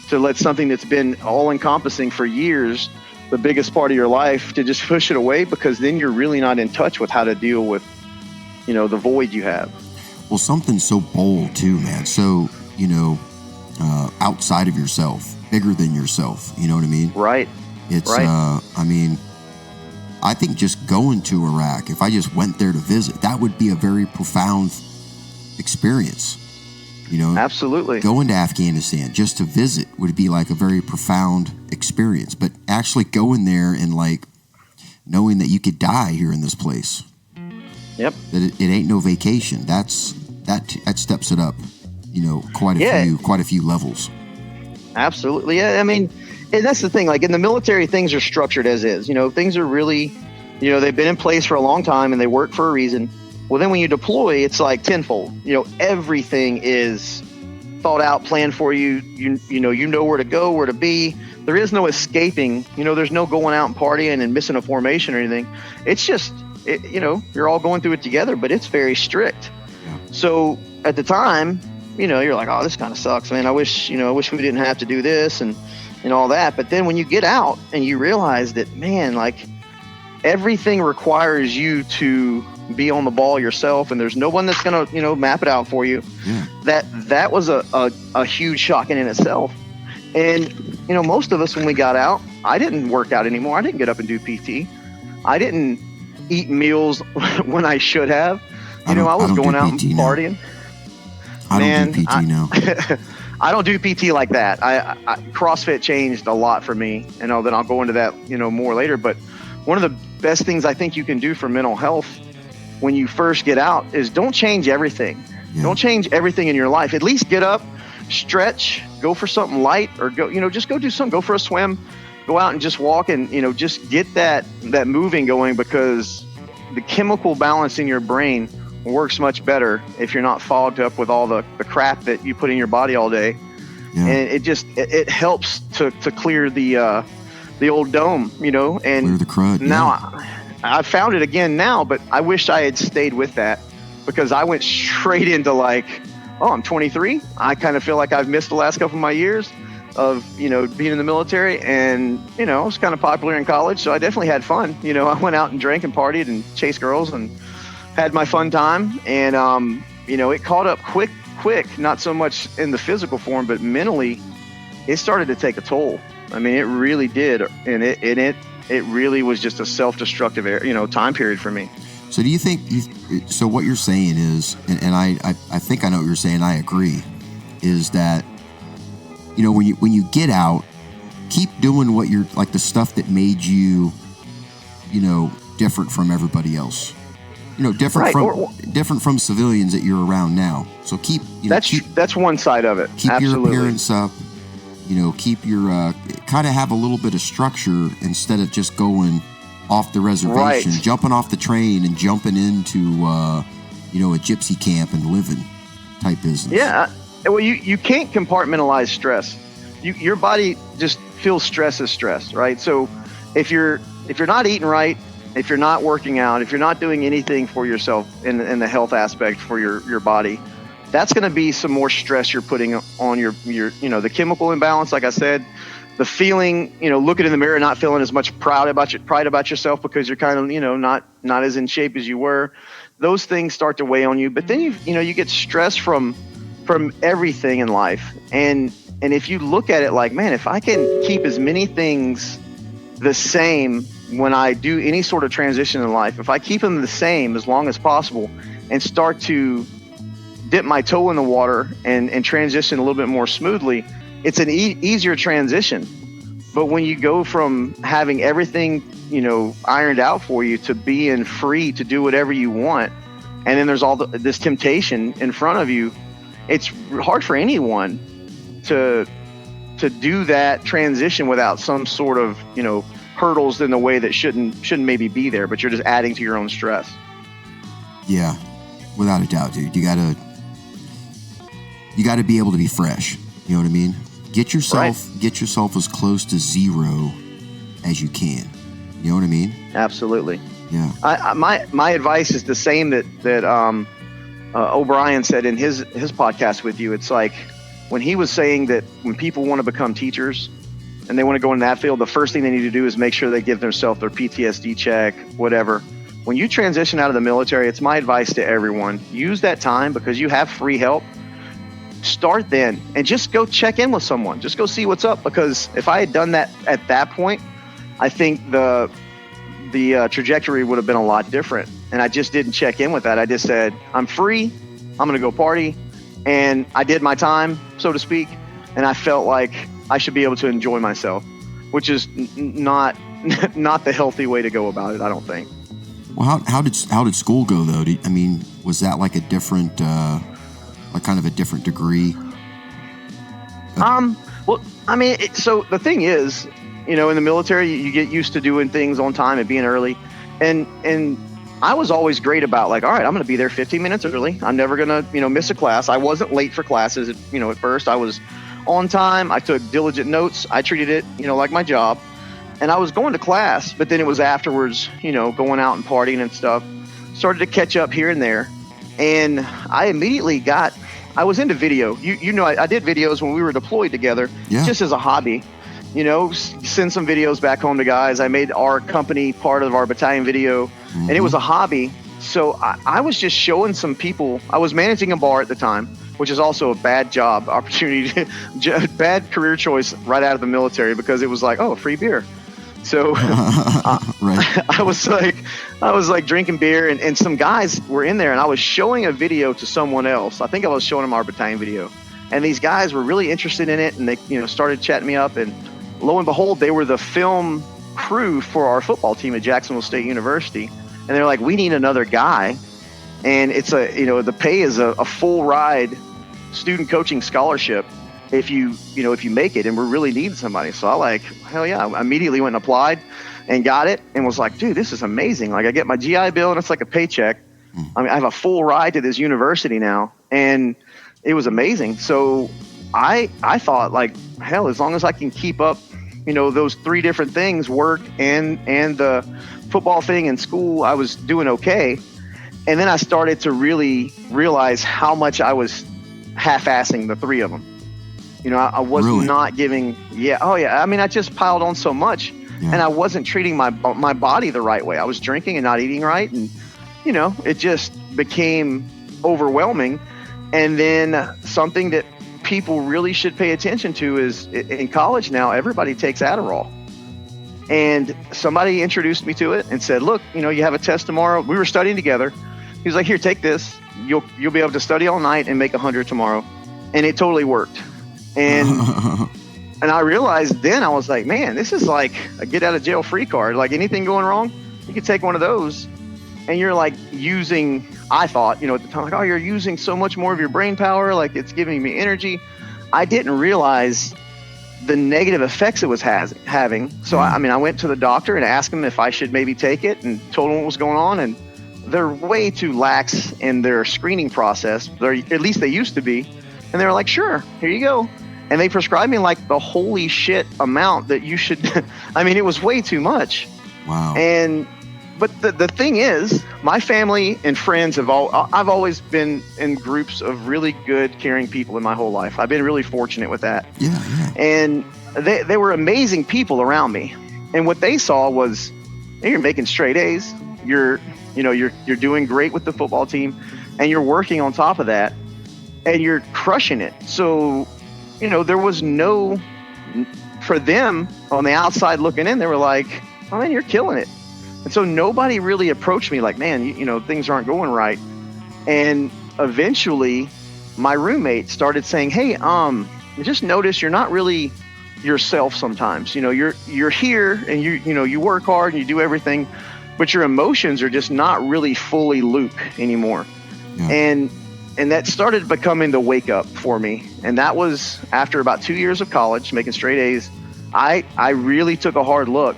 to let something that's been all encompassing for years, the biggest part of your life, to just push it away, because then you're really not in touch with how to deal with, you know, the void you have. Well, something so bold too, man. So, you know, outside of yourself, bigger than yourself. You know what I mean? Right. It's, right. I mean, I think just going to Iraq, if I just went there to visit, that would be a very profound experience. You know, absolutely. Going to Afghanistan just to visit would be like a very profound experience. But actually going there and like knowing that you could die here in this place. Yep. That it ain't no vacation. That steps it up, you know, quite a few levels. Absolutely. Yeah. I mean, and that's the thing. Like in the military, things are structured as is. You know, things are really, you know, they've been in place for a long time and they work for a reason. Well, then when you deploy, it's like tenfold. You know, everything is thought out, planned for you. You know where to go, where to be. There is no escaping. You know, there's no going out and partying and missing a formation or anything. It's just, you know, you're all going through it together, but it's very strict. Yeah. So at the time, you know, you're like, oh, this kind of sucks, man. I wish we didn't have to do this and all that. But then when you get out and you realize that, man, like everything requires you to be on the ball yourself, and there's no one that's going to, you know, map it out for you. Yeah. That was a huge shock in itself. And, you know, most of us, when we got out, I didn't work out anymore. I didn't get up and do PT. I didn't eat meals when I should have. I was going out and partying. I don't do PT now. I don't do PT like that. I CrossFit changed a lot for me, and then I'll go into that, you know, more later. But one of the best things I think you can do for mental health when you first get out is don't change everything. Yeah. Don't change everything in your life. At least get up, stretch, go for something light, or go, you know, just go do something. Go for a swim, go out and just walk, and, you know, just get that moving going, because the chemical balance in your brain works much better if you're not fogged up with all the crap that you put in your body all day. Yeah. And it helps to clear the old dome, you know, and clear the crud. Now I found it again now, but I wish I had stayed with that, because I went straight into like, oh, I'm 23. I kind of feel like I've missed the last couple of my years of, you know, being in the military, and, you know, I was kind of popular in college. So I definitely had fun. You know, I went out and drank and partied and chased girls and had my fun time. And, you know, it caught up quick, not so much in the physical form, but mentally it started to take a toll. I mean, it really did. And it really was just a self-destructive, you know, time period for me. So do you think, so what you're saying is, and I think I know what you're saying, I agree, is that, you know, when you get out, keep doing what you're, like the stuff that made you, you know, different from everybody else. You know, different from civilians that you're around now. So keep, you know, that's one side of it. Keep Absolutely. Your appearance up. You know, keep your kind of have a little bit of structure instead of just going off the reservation, right. Jumping off the train and jumping into you know, a gypsy camp and living type business. Yeah, Well, you can't compartmentalize stress. Your body just feels stress as stress, right? So if you're not eating right, if you're not working out, if you're not doing anything for yourself in the health aspect for your body, that's going to be some more stress you're putting on your the chemical imbalance. Like I said, the feeling, looking in the mirror, not feeling as much pride about yourself because you're kind of not as in shape as you were. Those things start to weigh on you. But then you get stress from everything in life, and if you look at it like, man, if I can keep as many things the same when I do any sort of transition in life, if I keep them the same as long as possible and start to dip my toe in the water and transition a little bit more smoothly, it's an easier transition. But when you go from having everything, ironed out for you to being free to do whatever you want, and then there's all this temptation in front of you, it's hard for anyone to do that transition without some sort of, hurdles in the way that shouldn't maybe be there, but you're just adding to your own stress. Yeah, without a doubt, dude. You gotta be able to be fresh. You know what I mean? Get yourself as close to zero as you can. You know what I mean? Absolutely. Yeah. My advice is the same that O'Brien said in his podcast with you. It's like when he was saying that when people want to become teachers and they want to go in that field, the first thing they need to do is make sure they give themselves their PTSD check, whatever. When you transition out of the military, it's my advice to everyone, use that time because you have free help. Start then and just go check in with someone. Just go see what's up, because if I had done that at that point, I think the trajectory would have been a lot different. And I just didn't check in with that. I just said, I'm free, I'm going to go party. And I did my time, so to speak. And I felt like I should be able to enjoy myself, which is not the healthy way to go about it, I don't think. Well, how did school go though? Was that like a different, kind of a different degree? So the thing is, in the military, you get used to doing things on time and being early. And I was always great about like, all right, I'm going to be there 15 minutes early. I'm never going to, miss a class. I wasn't late for classes. At first I was on time. I took diligent notes. I treated it, like my job. And I was going to class, but then it was afterwards, going out and partying and stuff. Started to catch up here and there. And I immediately I was into video. I did videos when we were deployed together, just as a hobby. Send some videos back home to guys. I made our company part of our battalion video, and it was a hobby. So I was just showing some people. I was managing a bar at the time, which is also a bad job opportunity, bad career choice right out of the military, because it was like, oh, free beer. So right. I was like drinking beer, and some guys were in there, and I was showing a video to someone else. I think I was showing them our battalion video, and these guys were really interested in it, and they started chatting me up, and lo and behold, they were the film crew for our football team at Jacksonville State University. And they're like, we need another guy. And it's the pay is a full ride student coaching scholarship if you make it, and we're really needing somebody. So hell yeah, I immediately went and applied and got it, and was like, dude, this is amazing. Like, I get my GI Bill and it's like a paycheck. I have a full ride to this university now, and it was amazing. So I thought, like, hell, as long as I can keep up, those three different things, work and the football thing and school, I was doing okay. And then I started to really realize how much I was half-assing the three of them. I was really? Not giving. Yeah. Oh yeah. I just piled on so much, and I wasn't treating my body the right way. I was drinking and not eating right. And, it just became overwhelming. And then something that people really should pay attention to is, in college now, everybody takes Adderall. And somebody introduced me to it and said, look, you have a test tomorrow. We were studying together. He was like, here, take this. You'll be able to study all night and make 100 tomorrow. And it totally worked. And I realized then, I was like, man, this is like a get out of jail free card. Like, anything going wrong, you can take one of those. And you're like using, I thought, at the time, like, oh, you're using so much more of your brain power. Like, it's giving me energy. I didn't realize the negative effects it was having. So, I went to the doctor and asked him if I should maybe take it, and told him what was going on. And they're way too lax in their screening process. At least they used to be. And they were like, sure, here you go. And they prescribed me like the holy shit amount that you should. I mean, it was way too much. Wow. But the thing is, my family and friends I've always been in groups of really good, caring people in my whole life. I've been really fortunate with that. Yeah. And they were amazing people around me. And what they saw was, hey, you're making straight A's. You're doing great with the football team, and you're working on top of that, and you're crushing it. So, there was for them on the outside looking in, they were like, oh man, you're killing it. And so nobody really approached me like, man, things aren't going right. And eventually my roommate started saying, hey, I just noticed you're not really yourself sometimes. You're here and you work hard and you do everything, but your emotions are just not really fully Luke anymore. Yeah. And that started becoming the wake up for me. And that was after about 2 years of college, making straight A's. I really took a hard look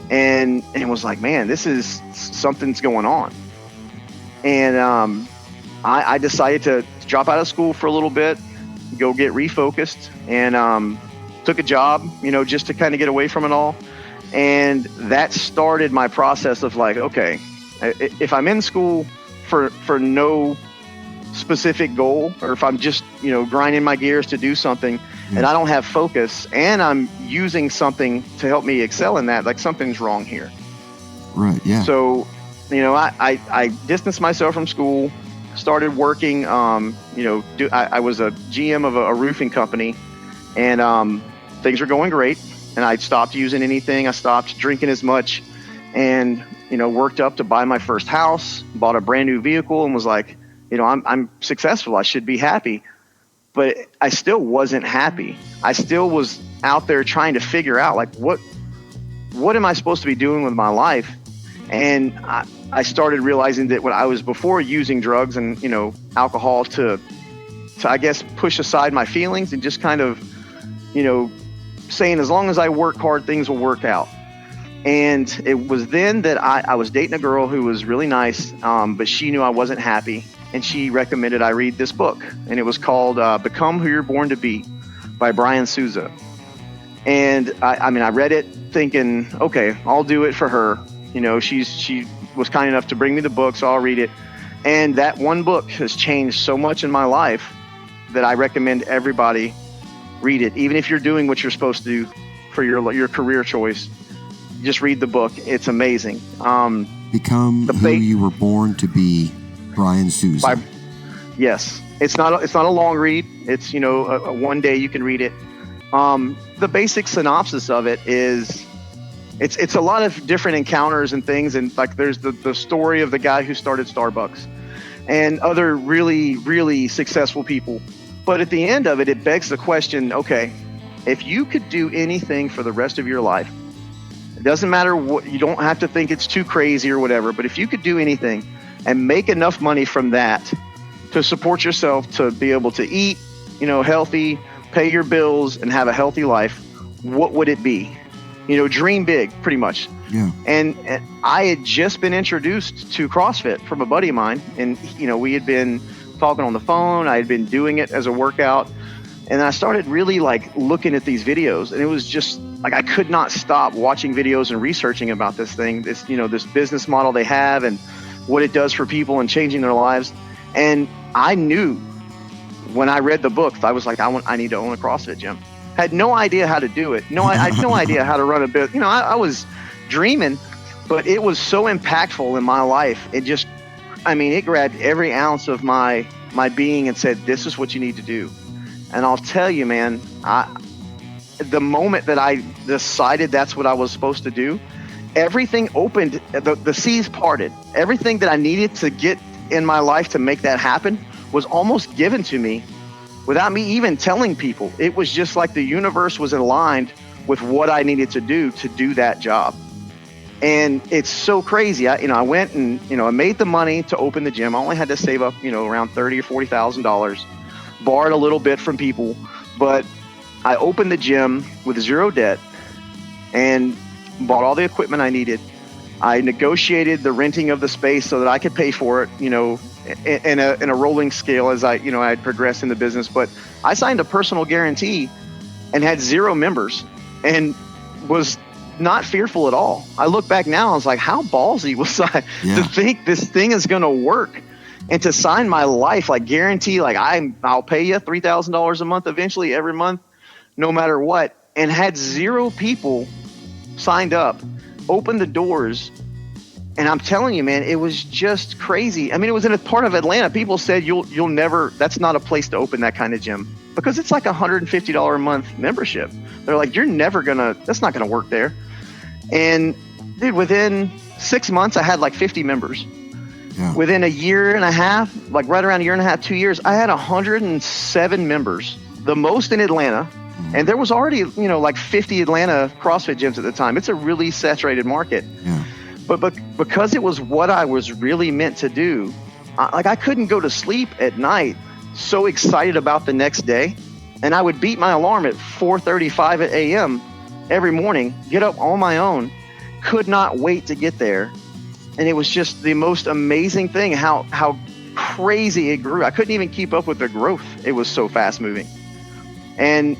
and was like, man, something's going on. And I decided to drop out of school for a little bit, go get refocused, and took a job, just to kind of get away from it all. And that started my process of like, okay, if I'm in school for no specific goal, or if I'm just grinding my gears to do something, and I don't have focus, and I'm using something to help me excel in that, like something's wrong here. Right. Yeah. So I distanced myself from school, started working. I was a GM of a roofing company, and things were going great, and I stopped using anything. I stopped drinking as much, and worked up to buy my first house, bought a brand new vehicle, and was like, I'm successful. I should be happy. But I still wasn't happy. I still was out there trying to figure out, like, what am I supposed to be doing with my life? And I started realizing that when I was before using drugs and, alcohol to I guess, push aside my feelings and just kind of, saying as long as I work hard, things will work out. And it was then that I was dating a girl who was really nice, but she knew I wasn't happy. And she recommended I read this book, and it was called Become Who You're Born to Be by Brian Souza. And I read it thinking, okay, I'll do it for her. She was kind enough to bring me the book, so I'll read it. And that one book has changed so much in my life that I recommend everybody read it. Even if you're doing what you're supposed to do for your career choice, just read the book. It's amazing. Become Who You Were Born to Be. Brian Souza. Yes, it's not a long read. It's a one day you can read it. The basic synopsis of it is it's a lot of different encounters and things, and like there's the story of the guy who started Starbucks and other really, really successful people. But at the end of it, it begs the question, okay, if you could do anything for the rest of your life, it doesn't matter what, you don't have to think it's too crazy or whatever, but if you could do anything and make enough money from that to support yourself, to be able to eat, healthy, pay your bills, and have a healthy life, what would it be? Dream big, pretty much. Yeah. And I had just been introduced to CrossFit from a buddy of mine, and we had been talking on the phone. I had been doing it as a workout, and I started really like looking at these videos, and it was just like I could not stop watching videos and researching about this thing, this business model they have and what it does for people and changing their lives. And I knew when I read the book, I was like, I need to own a CrossFit gym. Had no idea how to do it. I had no idea how to run a business. I was dreaming, but it was so impactful in my life. It just, it grabbed every ounce of my being and said, this is what you need to do. And I'll tell you, man, the moment that I decided that's what I was supposed to do, everything opened, the seas parted. Everything that I needed to get in my life to make that happen was almost given to me without me even telling people. It was just like the universe was aligned with what I needed to do that job. And it's so crazy. I went and, I made the money to open the gym. I only had to save up, around $30,000 or $40,000, borrowed a little bit from people, but I opened the gym with zero debt and bought all the equipment I needed. I negotiated the renting of the space so that I could pay for it, in a rolling scale as I had progressed in the business. But I signed a personal guarantee and had 0 members and was not fearful at all. I look back now, I was like, how ballsy was I to think this thing is going to work and to sign my life, like guarantee, like I'll pay you $3,000 a month eventually every month, no matter what. And had 0 people signed up, opened the doors. And I'm telling you, man, it was just crazy. I mean, it was in a part of Atlanta. People said you'll never, that's not a place to open that kind of gym because it's like $150 a month membership. They're like, that's not gonna work there. And dude, within 6 months, I had like 50 members. Yeah. Within a year and a half, like right around a year and a half, 2 years, I had 107 members, the most in Atlanta. And there was already, like 50 Atlanta CrossFit gyms at the time. It's a really saturated market. Yeah. But because it was what I was really meant to do, I couldn't go to sleep at night so excited about the next day. And I would beat my alarm at 4:35 a.m. every morning, get up on my own, could not wait to get there. And it was just the most amazing thing how crazy it grew. I couldn't even keep up with the growth. It was so fast moving. And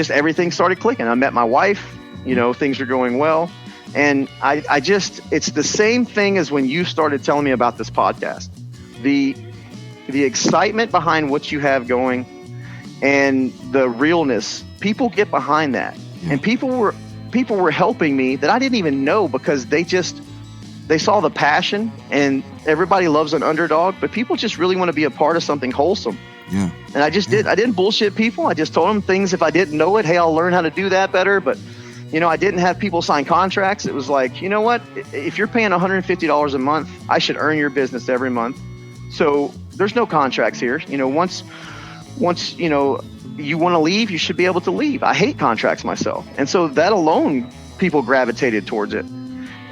everything started clicking. I met my wife, things were going well. And it's the same thing as when you started telling me about this podcast. The excitement behind what you have going and the realness, people get behind that. And people were helping me that I didn't even know because they saw the passion, and everybody loves an underdog, but people just really want to be a part of something wholesome. Yeah. And I didn't bullshit people. I just told them things. If I didn't know it, hey, I'll learn how to do that better. But I didn't have people sign contracts. It was like, you know what? If you're paying $150 a month, I should earn your business every month. So there's no contracts here. Once you want to leave, you should be able to leave. I hate contracts myself. And so that alone, people gravitated towards it.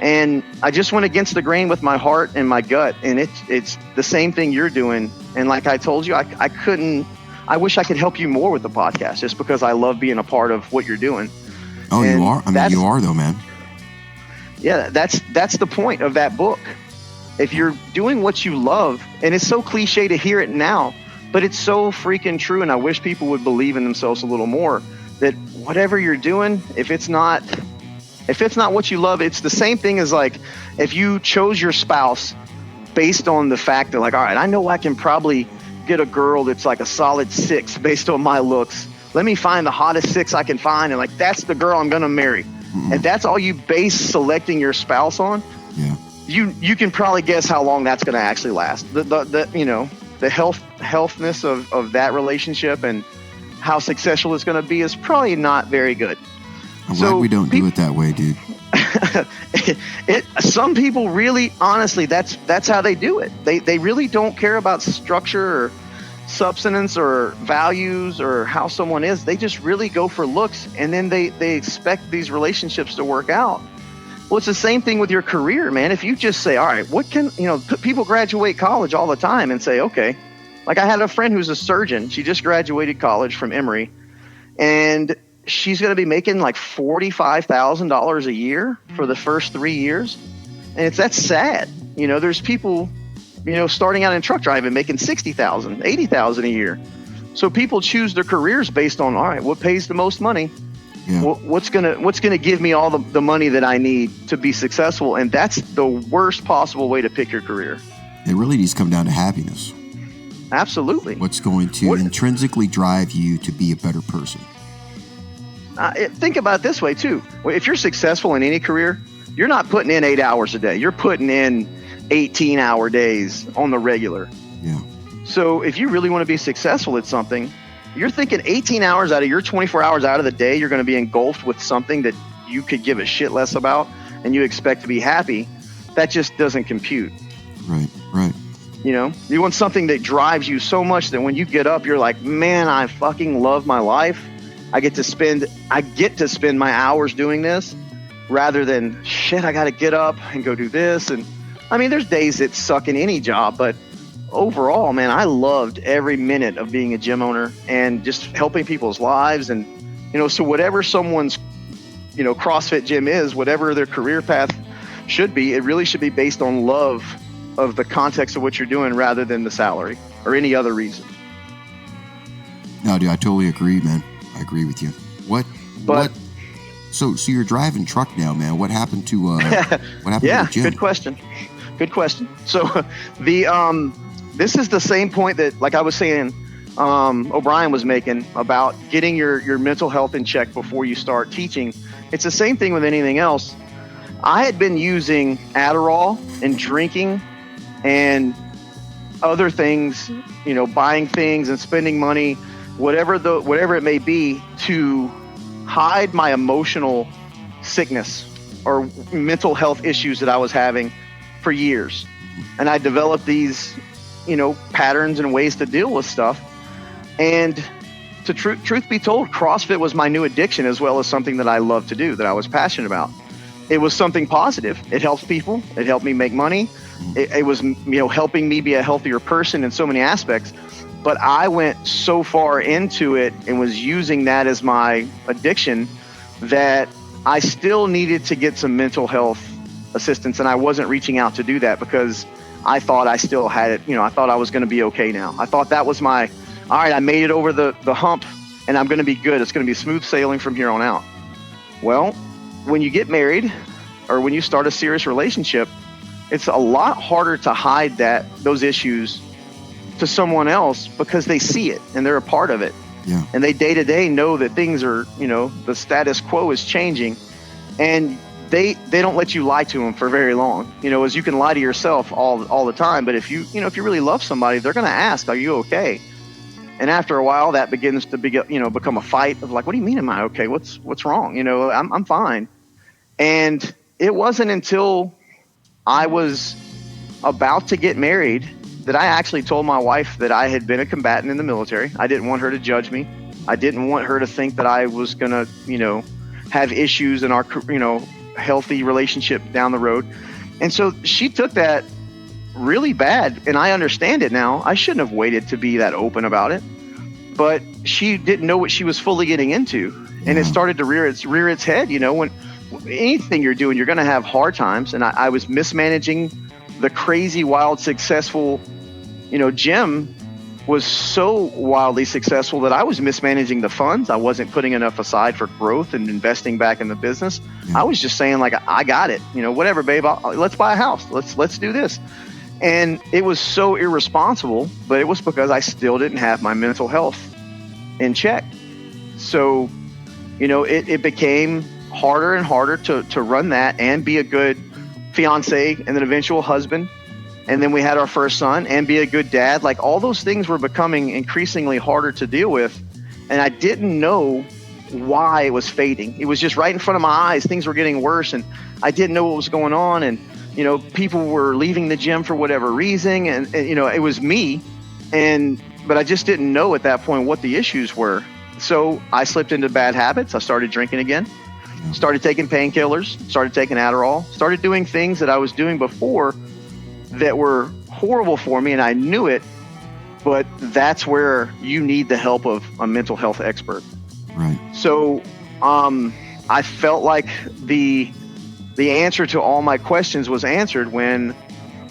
And I just went against the grain with my heart and my gut. And it's the same thing you're doing. And like I told you, I wish I could help you more with the podcast just because I love being a part of what you're doing. Oh, and you are? I mean, you are though, man. Yeah, that's the point of that book. If you're doing what you love, and it's so cliche to hear it now, but it's so freaking true. And I wish people would believe in themselves a little more that whatever you're doing, if it's not what you love, it's the same thing as like if you chose your spouse based on the fact that like, all right, I know I can probably get a girl that's like a solid 6 based on my looks. Let me find the hottest 6 I can find. And like, that's the girl I'm going to marry. Mm-hmm. And that's all you base selecting your spouse on. Yeah. You can probably guess how long that's going to actually last. The healthness of that relationship and how successful it's going to be is probably not very good. I'm glad we don't do it that way, dude. Some people really, honestly, that's how they do it. They really don't care about structure or substance or values or how someone is. They just really go for looks, and then they expect these relationships to work out. Well, it's the same thing with your career, man. If you just say, all right, people graduate college all the time and say, okay, like I had a friend who's a surgeon. She just graduated college from Emory, and she's going to be making like $45,000 a year for the first 3 years. And that's sad. There's people, starting out in truck driving, making $60,000, $80,000 a year. So people choose their careers based on, all right, what pays the most money? Yeah. What's gonna give me all the money that I need to be successful? And that's the worst possible way to pick your career. It really needs to come down to happiness. Absolutely. What's going to intrinsically drive you to be a better person? Think about it this way too. If you're successful in any career, you're not putting in 8 hours a day. You're putting in 18-hour days on the regular. Yeah. So if you really want to be successful at something, you're thinking 18 hours out of your 24 hours out of the day, you're going to be engulfed with something that you could give a shit less about and you expect to be happy. That just doesn't compute. Right. You want something that drives you so much that when you get up, you're like, man, I fucking love my life. I get to spend my hours doing this rather than shit, I got to get up and go do this. And I mean, there's days that suck in any job, but overall, man, I loved every minute of being a gym owner and just helping people's lives. And, so whatever someone's, CrossFit gym is, whatever their career path should be, it really should be based on love of the context of what you're doing rather than the salary or any other reason. No, dude, I totally agree, man. I agree with you. So you're driving truck now, man. What happened to to the gym? Good question. So this is the same point that, like I was saying, O'Brien was making about getting your mental health in check before you start teaching. It's the same thing with anything else. I had been using Adderall and drinking and other things, buying things and spending money, whatever it may be, to hide my emotional sickness or mental health issues that I was having for years. And I developed these, patterns and ways to deal with stuff. And to truth be told, CrossFit was my new addiction, as well as something that I love to do, that I was passionate about. It was something positive. It helps people. It helped me make money. It was, helping me be a healthier person in so many aspects. But I went so far into it and was using that as my addiction that I still needed to get some mental health assistance. And I wasn't reaching out to do that because I thought I still had it. I thought I was going to be okay now. I thought that was all right, I made it over the hump and I'm going to be good. It's going to be smooth sailing from here on out. Well, when you get married or when you start a serious relationship, it's a lot harder to hide those issues to someone else because they see it and they're a part of it. Yeah. And they day to day know that things are, the status quo is changing, and they don't let you lie to them for very long. As you can lie to yourself all the time, but if you really love somebody, they're going to ask, are you okay? And after a while, that begins to become a fight of like, what do you mean, am I okay? What's wrong? I'm fine. And it wasn't until I was about to get married that I actually told my wife that I had been a combatant in the military. I didn't want her to judge me. I didn't want her to think that I was going to, have issues in our, healthy relationship down the road. And so she took that really bad, and I understand it now. I shouldn't have waited to be that open about it, but she didn't know what she was fully getting into. And it started to rear its head. When anything you're doing, you're going to have hard times. And I was mismanaging the crazy, wild, successful, gym was so wildly successful that I was mismanaging the funds. I wasn't putting enough aside for growth and investing back in the business. I was just saying, like, I got it, whatever, babe, let's buy a house. Let's do this. And it was so irresponsible, but it was because I still didn't have my mental health in check. So, it became harder and harder to run that and be a good fiance and then eventual husband. And then we had our first son and be a good dad. Like, all those things were becoming increasingly harder to deal with. And I didn't know why it was fading. It was just right in front of my eyes. Things were getting worse and I didn't know what was going on. And, people were leaving the gym for whatever reason. And it was me. But I just didn't know at that point what the issues were. So I slipped into bad habits. I started drinking again, started taking painkillers, started taking Adderall, started doing things that I was doing before that were horrible for me, and I knew it, but that's where you need the help of a mental health expert. Right. So I felt like the answer to all my questions was answered when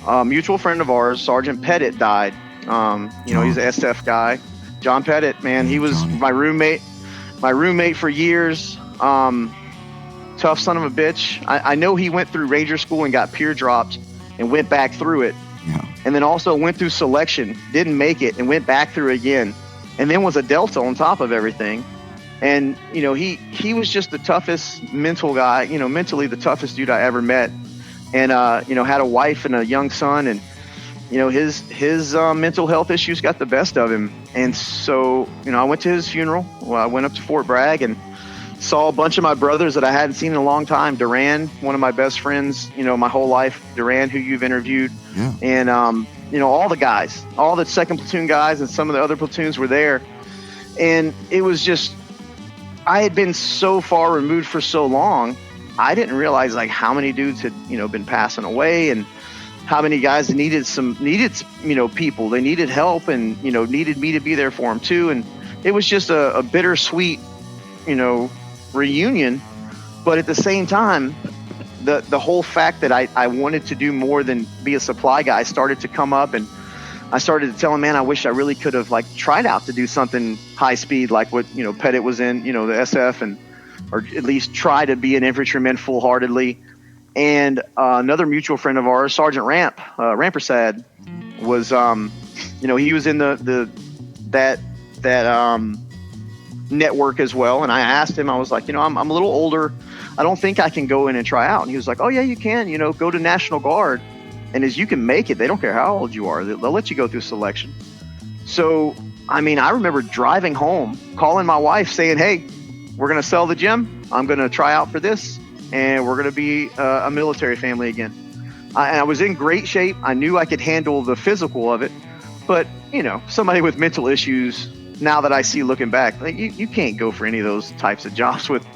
a mutual friend of ours, Sergeant Pettit, died. He's an SF guy. John Pettit, man, he was my roommate for years. Tough son of a bitch. I know he went through Ranger School and got peer dropped and went back through it. Yeah. And then also went through selection, didn't make it, and went back through again. And then was a Delta on top of everything. And, he was just the toughest mental guy, mentally the toughest dude I ever met. And, had a wife and a young son. And, his mental health issues got the best of him. And so, I went to his funeral. Well, I went up to Fort Bragg and saw a bunch of my brothers that I hadn't seen in a long time. Duran, one of my best friends, my whole life. Duran, who you've interviewed. Yeah. And, all the guys, all the second platoon guys and some of the other platoons were there. And it was just, I had been so far removed for so long. I didn't realize like how many dudes had, been passing away and how many guys needed people. They needed help and, needed me to be there for them too. And it was just a bittersweet, reunion. But at the same time, the whole fact that I wanted to do more than be a supply guy started to come up, and I started to tell him, man, I wish I really could have like tried out to do something high speed like what, you know, Pettit was in, you know, the SF, and or at least try to be an infantryman full-heartedly. And another mutual friend of ours, Sergeant Rampersad, was you know, he was in that network as well. And I asked him, I was like, you know, I'm a little older, I don't think I can go in and try out. And he was like, oh yeah, you can, you know, go to National Guard, and as you can make it, they don't care how old you are, they'll let you go through selection. So I mean, I remember driving home, calling my wife saying, hey, we're going to sell the gym, I'm going to try out for this, and we're going to be a military family again. I was in great shape. I knew I could handle the physical of it, but you know, somebody with mental issues, now that I see looking back, like you can't go for any of those types of jobs with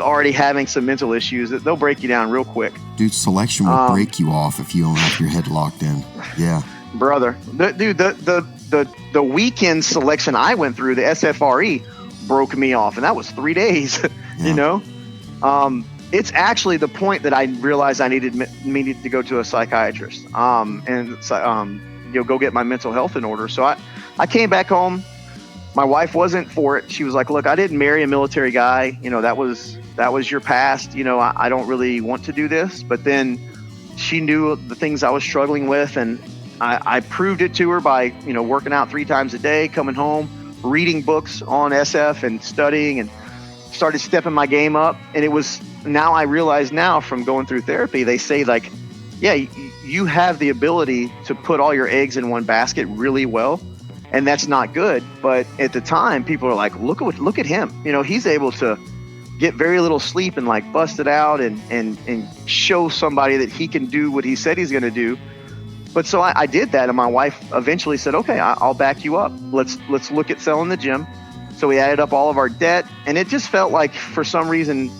already having some mental issues. They'll break you down real quick. Dude, selection will break you off if you don't have your head locked in. Yeah. Brother, the weekend selection I went through, the SFRE, broke me off, and that was 3 days. Yeah. You know, it's actually the point that I realized I needed to go to a psychiatrist, and you know, go get my mental health in order. So I came back home. My wife wasn't for it. She was like, look, I didn't marry a military guy. You know, that was your past. You know, I don't really want to do this. But then she knew the things I was struggling with, and I proved it to her by, you know, working out 3 times a day, coming home, reading books on SF and studying, and started stepping my game up. And it was, now I realize now from going through therapy, they say like, yeah, you have the ability to put all your eggs in one basket really well. And that's not good. But at the time, people are like, look at him. You know, he's able to get very little sleep and like bust it out and show somebody that he can do what he said he's going to do. But so I did that, and my wife eventually said, okay, I'll back you up. Let's look at selling the gym. So we added up all of our debt, and it just felt like for some reason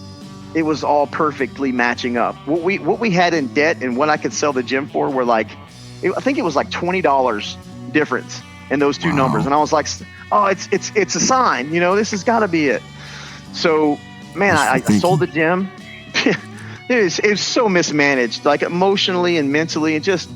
it was all perfectly matching up. What we had in debt and what I could sell the gym for were like, I think it was like $20 difference in those two numbers. And I was like, oh, it's a sign, you know, this has got to be it. So, man, I sold the gym. it was so mismanaged, like emotionally and mentally, and just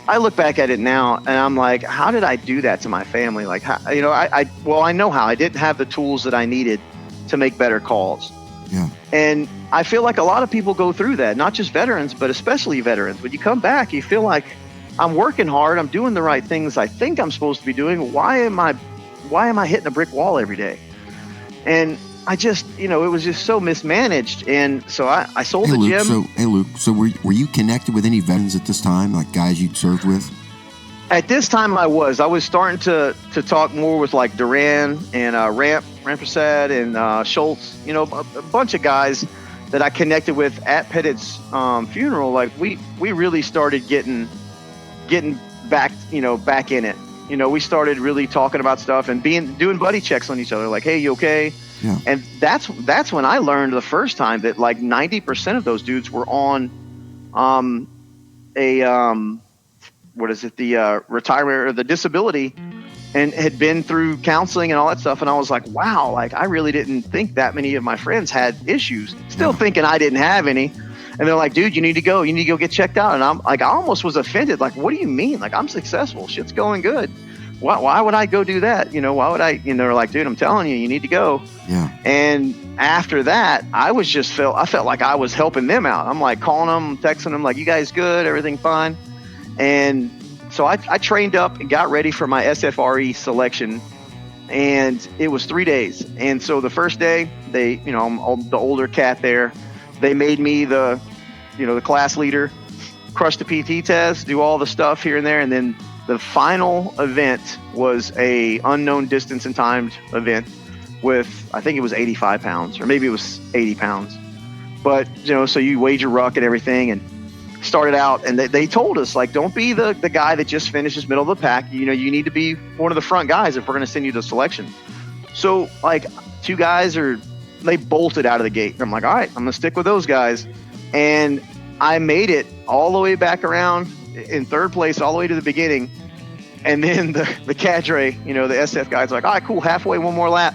I look back at it now and I'm like, how did I do that to my family? Like, how, you know, I know how. I didn't have the tools that I needed to make better calls. Yeah. And I feel like a lot of people go through that, not just veterans, but especially veterans. When you come back, you feel like, I'm working hard, I'm doing the right things I think I'm supposed to be doing. Why am I hitting a brick wall every day? And I just, you know, it was just so mismanaged. And so I sold the gym. Luke, so were you connected with any veterans at this time, like guys you'd served with? At this time I was starting to talk more with like Duran and Rampersad and Schultz, you know, a bunch of guys that I connected with at Pettit's funeral. Like we really started getting back in it. You know, we started really talking about stuff and doing buddy checks on each other, like, hey, you okay? Yeah. And that's when I learned the first time that like 90% of those dudes were on the retirement or the disability, and had been through counseling and all that stuff. And I was like, wow, like I really didn't think that many of my friends had issues, still thinking I didn't have any. And they're like, dude, you need to go get checked out. And I'm like, I almost was offended. Like, what do you mean? Like, I'm successful. Shit's going good. Why would I go do that? You know, why would I, you know, they're like, dude, I'm telling you, you need to go. Yeah. And after that, I felt like I was helping them out. I'm like calling them, texting them, like, you guys good? Everything fine? And so I trained up and got ready for my SFRE selection, and it was 3 days. And so the first day, they, you know, I'm the older cat there. They made me the class leader, crush the PT test, do all the stuff here and there. And then the final event was a unknown distance and timed event with, I think it was 85 pounds, or maybe it was 80 pounds. But, you know, so you weighed your ruck and everything and started out. And they told us, like, don't be the guy that just finishes middle of the pack. You know, you need to be one of the front guys if we're going to send you to selection. So, like, 2 guys they bolted out of the gate. I'm like, all right, I'm going to stick with those guys. And I made it all the way back around in 3rd place, all the way to the beginning. And then the cadre, you know, the SF guys, like, all right, cool, halfway, one more lap.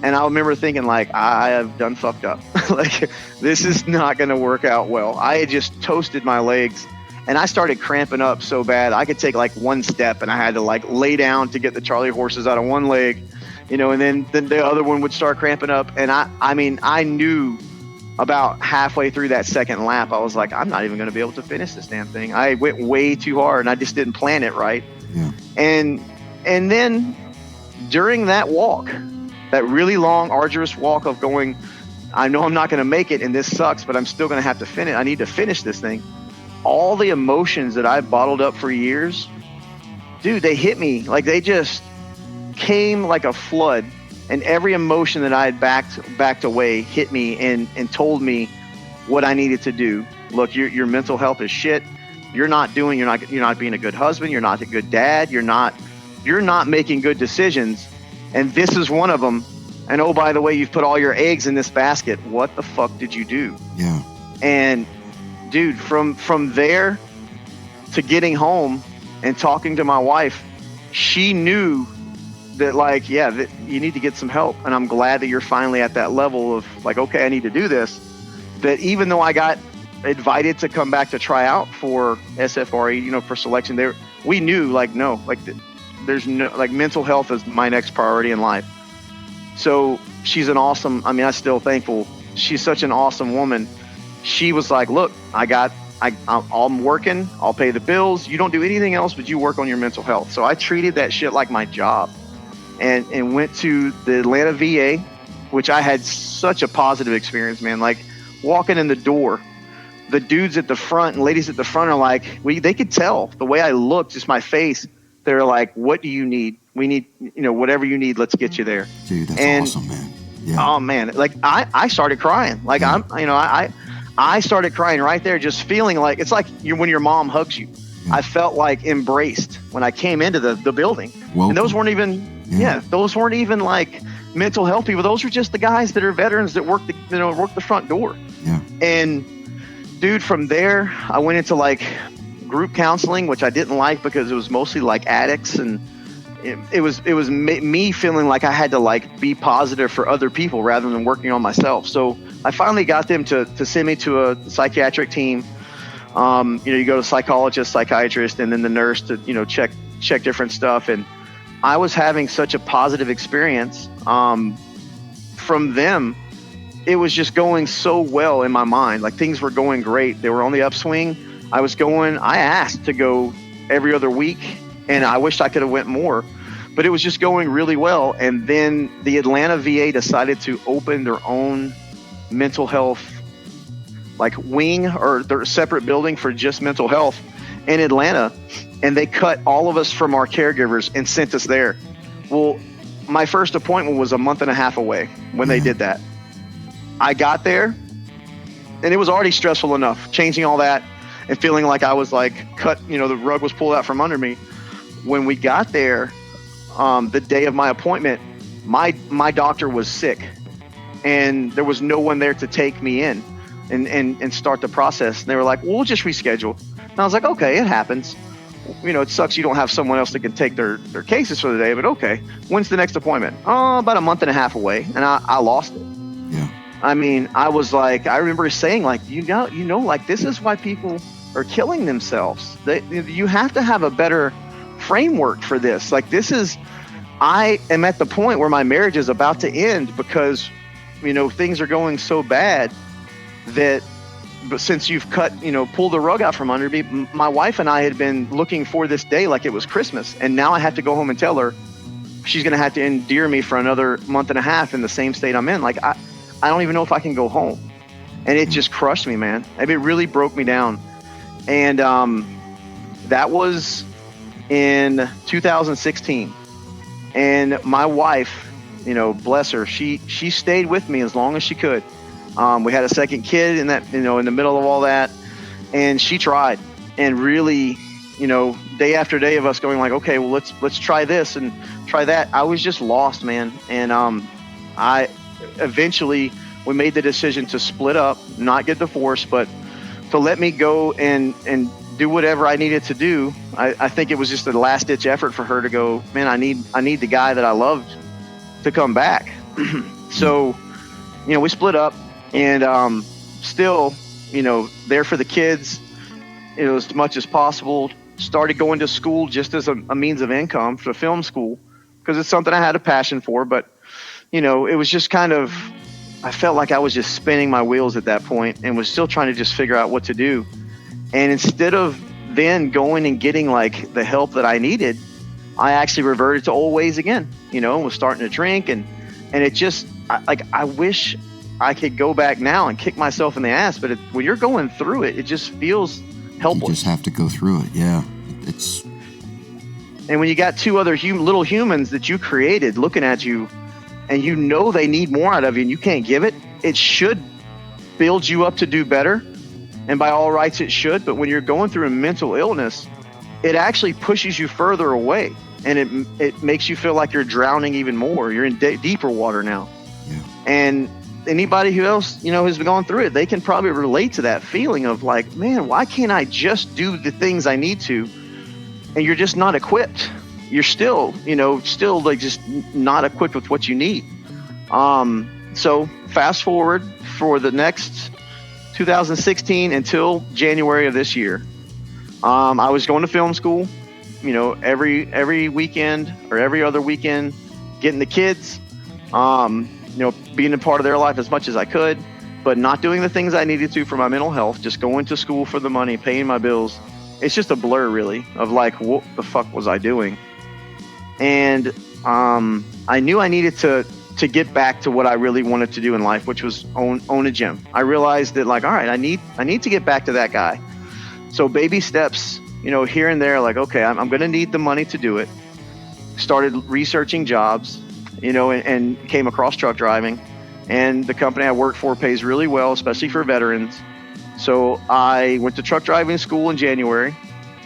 And I remember thinking, like, I have done fucked up. like, this is not going to work out well. I had just toasted my legs, and I started cramping up so bad. I could take like one step, and I had to like lay down to get the Charlie horses out of one leg, you know, and then the other one would start cramping up. And I mean, I knew about halfway through that second lap, I was like, I'm not even going to be able to finish this damn thing. I went way too hard, and I just didn't plan it right. Yeah. And then during that walk, that really long, arduous walk of going, I know I'm not going to make it, and this sucks, but I'm still going to have to finish. I need to finish this thing. All the emotions that I bottled up for years, dude, they hit me. Like, they just came like a flood, and every emotion that I had backed away hit me and told me what I needed to do. Look, your mental health is shit. You're not being a good husband. You're not a good dad. You're not making good decisions. And this is one of them. And oh, by the way, you've put all your eggs in this basket. What the fuck did you do? Yeah. And dude, from there to getting home and talking to my wife, she knew that, like, yeah, that you need to get some help. And I'm glad that you're finally at that level of like, okay, I need to do this. That even though I got invited to come back to try out for SFRE, you know, for selection there, we knew like, no, like there's no, like, mental health is my next priority in life. So she's an awesome, I mean, I'm still thankful. She's such an awesome woman. She was like, look, I'm working, I'll pay the bills. You don't do anything else, but you work on your mental health. So I treated that shit like my job, and went to the Atlanta VA, which I had such a positive experience, man. Like, walking in the door, the dudes at the front and ladies at the front are like, they could tell the way I looked, just my face. They're like, what do you need? We need, you know, whatever you need, let's get you there. Dude, that's awesome, man. Yeah. Oh man. Like I started crying. Like, yeah. I started crying right there, just feeling like, it's like when your mom hugs you. Yeah. I felt like embraced when I came into the building. Welcome. And those weren't even like mental health people. Those were just the guys that are veterans that work the front door. Yeah. And dude, from there, I went into like group counseling, which I didn't like because it was mostly like addicts, and it was me feeling like I had to like be positive for other people rather than working on myself. So I finally got them to send me to a psychiatric team. You know, you go to psychologist, psychiatrist, and then the nurse to, you know, check different stuff. And I was having such a positive experience from them. It was just going so well in my mind. Like, things were going great. They were on the upswing. I asked to go every other week, and I wished I could have went more, but it was just going really well. And then the Atlanta VA decided to open their own mental health, like, wing, or their separate building for just mental health in Atlanta. And they cut all of us from our caregivers and sent us there. Well, my first appointment was a month and a half away when they did that. I got there, and it was already stressful enough, changing all that and feeling like I was like cut, you know, the rug was pulled out from under me. When we got there, the day of my appointment, my doctor was sick, and there was no one there to take me in and start the process. And they were like, well, we'll just reschedule. And I was like, okay, it happens. You know, it sucks you don't have someone else that can take their cases for the day, but okay. When's the next appointment? Oh, about a month and a half away. And I lost it. Yeah. I mean, I was like, I remember saying, like, you know, like, this is why people are killing themselves. You have to have a better framework for this. Like, I am at the point where my marriage is about to end because, you know, things are going so bad that, but since you've pulled the rug out from under me, my wife and I had been looking for this day like it was Christmas. And now I have to go home and tell her she's going to have to endear me for another month and a half in the same state I'm in. Like, I don't even know if I can go home. And it just crushed me, man. I mean, it really broke me down. And that was in 2016. And my wife, you know, bless her, she stayed with me as long as she could. We had a second kid in that, you know, in the middle of all that, and she tried. And really, you know, day after day of us going like, okay, well, let's try this and try that. I was just lost, man. And I eventually, we made the decision to split up, not get divorced, but to let me go and do whatever I needed to do. I think it was just a last ditch effort for her to go, man, I need the guy that I loved to come back. So, you know, we split up, And still, there for the kids, as much as possible. Started going to school just as a means of income for film school, because it's something I had a passion for. But, it was just kind of, I felt like I was just spinning my wheels at that point and was still trying to just figure out what to do. And instead of then going and getting like the help that I needed, I actually reverted to old ways again, was starting to drink. And it just, I wish I could go back now and kick myself in the ass. But when you're going through it, it just feels helpless. You just have to go through it. Yeah. And when you got two other little humans that you created looking at you, and they need more out of you and you can't give it, it should build you up to do better. And by all rights, it should. But when you're going through a mental illness, it actually pushes you further away, and it makes you feel like you're drowning even more. You're in deeper water now. Yeah. And anybody who else, has gone through it, they can probably relate to that feeling of like, man, why can't I just do the things I need to? And you're just not equipped. You're still like just not equipped with what you need. So fast forward for the next 2016 until January of this year. I was going to film school, every weekend or every other weekend, getting the kids, being a part of their life as much as I could, but not doing the things I needed to for my mental health, just going to school for the money, paying my bills. It's just a blur, really, of like, what the fuck was I doing? And I knew I needed to get back to what I really wanted to do in life, which was own a gym. I realized that, like, all right, I need to get back to that guy. So baby steps, here and there, like, okay, I'm going to need the money to do it. Started researching jobs, and came across truck driving. And the company I work for pays really well, especially for veterans. So I went to truck driving school in January,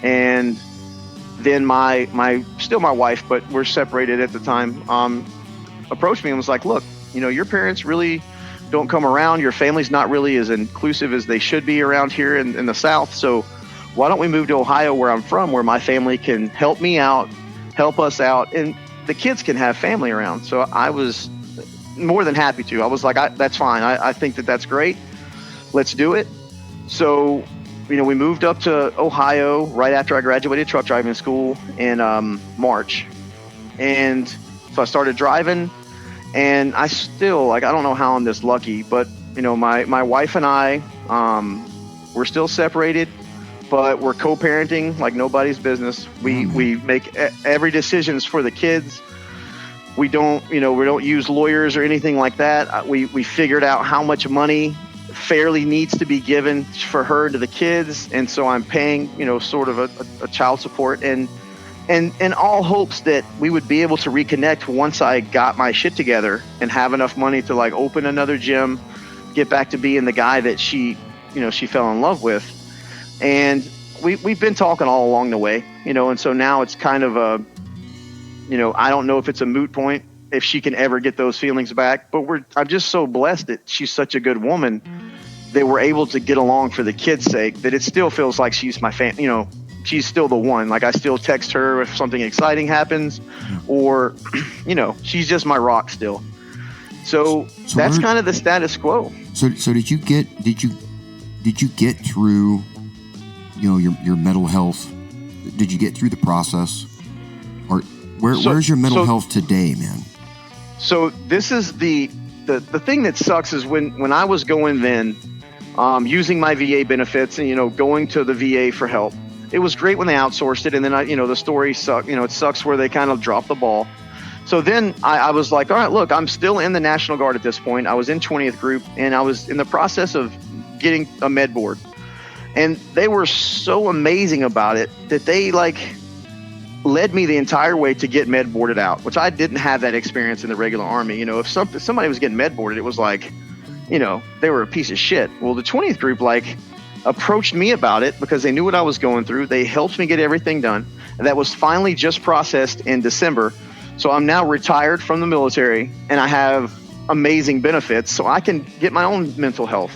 and then my wife, but we're separated at the time, approached me and was like, look, your parents really don't come around. Your family's not really as inclusive as they should be around here in the South. So why don't we move to Ohio, where I'm from, where my family can help me out, help us out, and the kids can have family around. So I was more than happy to. I was like, that's fine. I think that's great. Let's do it. So, we moved up to Ohio right after I graduated truck driving school in March. And so I started driving, and I still, I don't know how I'm this lucky, but, my wife and I, we're still separated, but we're co-parenting like nobody's business. We make every decisions for the kids. We don't use lawyers or anything like that. We figured out how much money fairly needs to be given for her to the kids, and so I'm paying sort of a child support, and all hopes that we would be able to reconnect once I got my shit together and have enough money to like open another gym, get back to being the guy that she fell in love with. And we've been talking all along the way, and so now it's kind of a, I don't know if it's a moot point if she can ever get those feelings back, but I'm just so blessed that she's such a good woman that we're able to get along for the kids' sake, that it still feels like she's my fan, she's still the one. Like, I still text her if something exciting happens, or, she's just my rock still. So that's kind of the status quo. So did you get through, your mental health? Did you get through the process, or where's your mental health today, man? So this is the thing that sucks is when I was going then, using my VA benefits and, going to the VA for help. It was great when they outsourced it, and then the story sucked. It sucks where they kind of dropped the ball. So then I was like, all right, look, I'm still in the National Guard at this point. I was in 20th Group, and I was in the process of getting a med board. And they were so amazing about it that they led me the entire way to get med boarded out, which I didn't have that experience in the regular Army. If somebody was getting med boarded, it was like, they were a piece of shit. Well, the 20th Group approached me about it because they knew what I was going through. They helped me get everything done. And that was finally just processed in December. So I'm now retired from the military, and I have amazing benefits, so I can get my own mental health,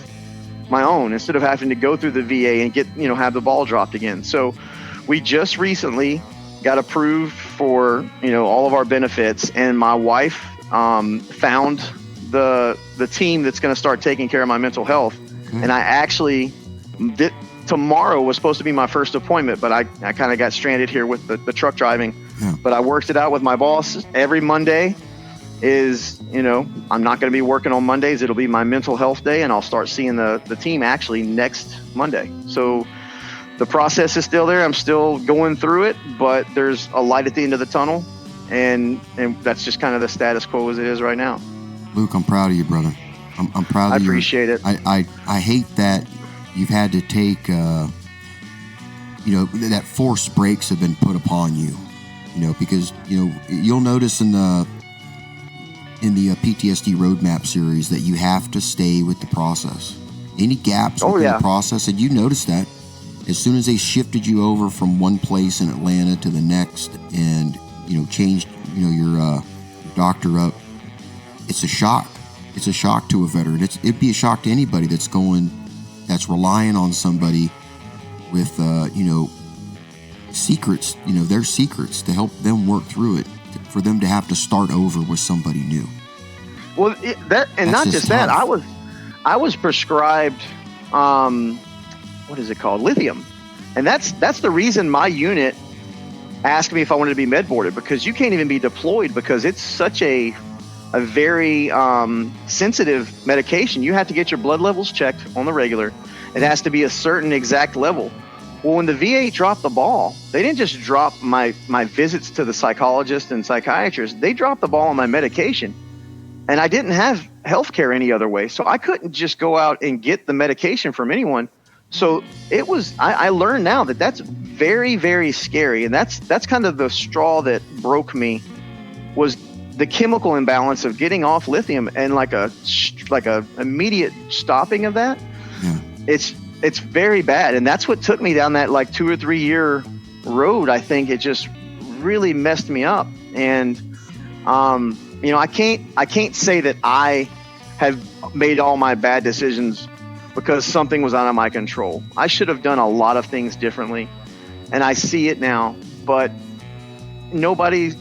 instead of having to go through the VA and get, have the ball dropped again. So we just recently got approved for, all of our benefits, and my wife found the team that's going to start taking care of my mental health. And I actually tomorrow was supposed to be my first appointment, but I kind of got stranded here with the truck driving. Yeah. But I worked it out with my boss. Every Monday is, I'm not going to be working on Mondays. It'll be my mental health day, and I'll start seeing the team actually next Monday. So the process is still there. I'm still going through it, but there's a light at the end of the tunnel, and that's just kind of the status quo as it is right now. Luke, I'm proud of you, brother. I'm proud of you. I appreciate it. I hate that you've had to take, that forced breaks have been put upon you, because, you'll notice in the PTSD roadmap series that you have to stay with the process. Any gaps within the process, and you notice that as soon as they shifted you over from one place in Atlanta to the next and, changed, your doctor up, it's a shock. It's a shock to a veteran. It'd be a shock to anybody that's relying on somebody with, secrets, their secrets to help them work through it, for them to have to start over with somebody new. Well, not just that, I was prescribed, what is it called? Lithium. And that's the reason my unit asked me if I wanted to be med boarded, because you can't even be deployed because it's such a very sensitive medication. You have to get your blood levels checked on the regular. It has to be a certain exact level. Well, when the VA dropped the ball, they didn't just drop my visits to the psychologist and psychiatrist. They dropped the ball on my medication. And I didn't have healthcare any other way. So I couldn't just go out and get the medication from anyone. So I learned now that that's very, very scary. And that's kind of the straw that broke me, was the chemical imbalance of getting off lithium and like a immediate stopping of that. Yeah. It's very bad. And that's what took me down that like 2 or 3 year road. I think it just really messed me up. And, I can't say that I have made all my bad decisions because something was out of my control. I should have done a lot of things differently, and I see it now, but nobody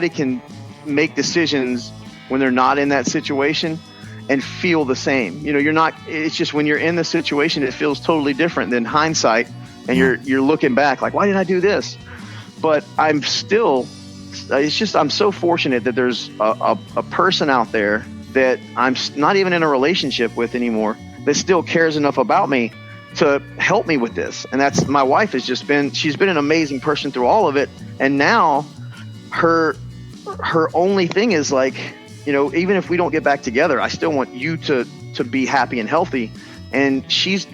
can make decisions when they're not in that situation and feel the same. It's just when you're in the situation, it feels totally different than hindsight, and you're looking back like, why did I do this? But I'm so fortunate that there's a person out there that I'm not even in a relationship with anymore that still cares enough about me to help me with this. And that's my wife. She's been an amazing person through all of it. And now her only thing is like, even if we don't get back together, I still want you to be happy and healthy. And she's,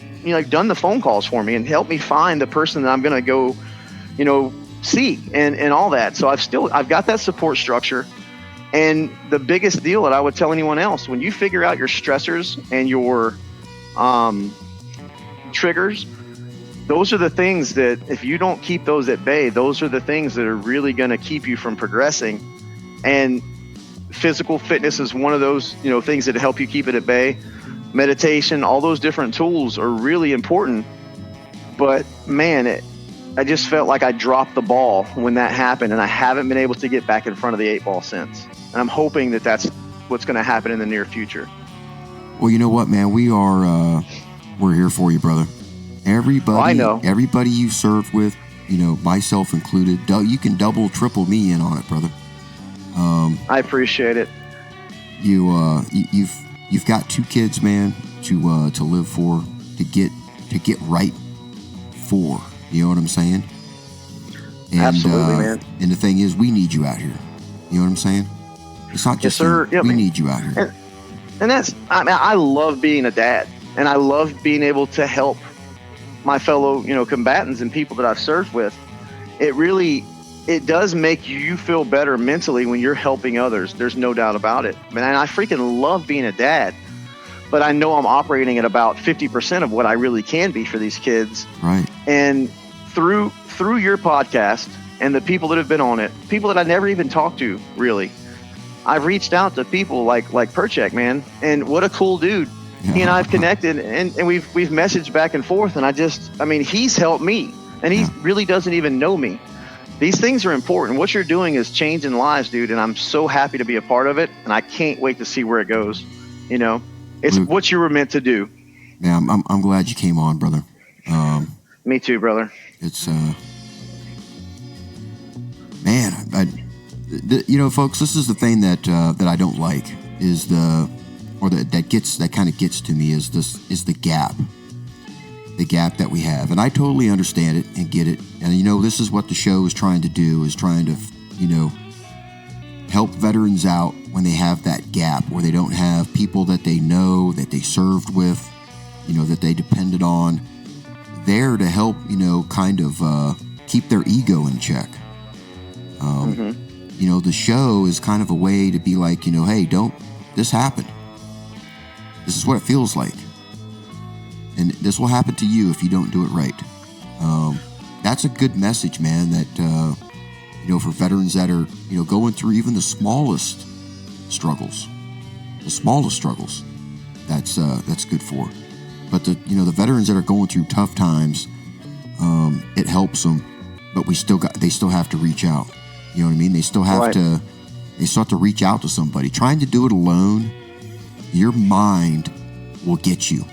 done the phone calls for me and helped me find the person that I'm going to go, see and all that. So I've got that support structure. And the biggest deal that I would tell anyone else, when you figure out your stressors and your triggers, those are the things that if you don't keep those at bay, those are the things that are really going to keep you from progressing. And physical fitness is one of those, things that help you keep it at bay. Meditation, all those different tools are really important. But man, I just felt like I dropped the ball when that happened, and I haven't been able to get back in front of the 8 ball since. And I'm hoping that that's what's going to happen in the near future. Well, you know what, man? We're here for you, brother. Everybody, I know. Everybody you served with, myself included, you can double, triple me in on it, brother. I appreciate it. You've got 2 kids, man, to live for, to get right for. You know what I'm saying? And, absolutely, man. And the thing is, we need you out here. You know what I'm saying? It's not just we need you out here. And I love being a dad, and I love being able to help my fellow, combatants and people that I've served with. It does make you feel better mentally when you're helping others. There's no doubt about it. Man, I freaking love being a dad, but I know I'm operating at about 50% of what I really can be for these kids. Right. And through your podcast and the people that have been on it, people that I never even talked to, really, I've reached out to people like Perchek, man, and what a cool dude. Yeah. He and I have connected, and we've messaged back and forth, and he's helped me, and he really doesn't even know me. These things are important. What you're doing is changing lives, dude, and I'm so happy to be a part of it, and I can't wait to see where it goes. You know, it's Luke, what you were meant to do. Yeah, I'm glad you came on, brother. Me too, brother. It's man, you know, folks, this is the thing that I don't like is that kind of gets to me is the gap that we have, and I totally understand it and get it, and you know, this is what the show is trying to do, is trying to, you know, help veterans out when they have that gap where they don't have people that they know, that they served with, you know, that they depended on, there to help, you know, kind of keep their ego in check. You know, the show is kind of a way to be like, you know, hey, this happened. This is what it feels like. And this will happen to you if you don't do it right. That's a good message, man, that, you know, for veterans that are, you know, going through even the smallest struggles, that's good for. But you know, the veterans that are going through tough times, it helps them, but they still have to reach out. You know what I mean? They still have to reach out to somebody. Trying to do it alone, your mind will get you.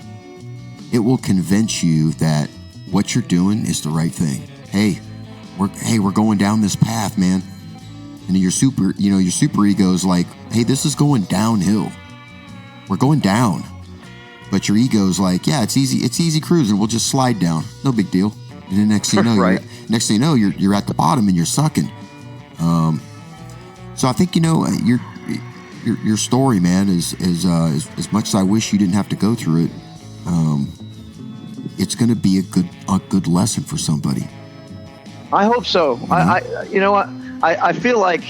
It will convince you that what you're doing is the right thing. Hey, we're going down this path, man. And your super ego is like, hey, this is going downhill. We're going down. But your ego's like, yeah, it's easy cruising. We'll just slide down. No big deal. And then next thing you know, you're at the bottom and you're sucking. So I think, you know, your story, man, is as much as I wish you didn't have to go through it, it's going to be a good lesson for somebody. I hope so. Mm-hmm. You know what? I feel like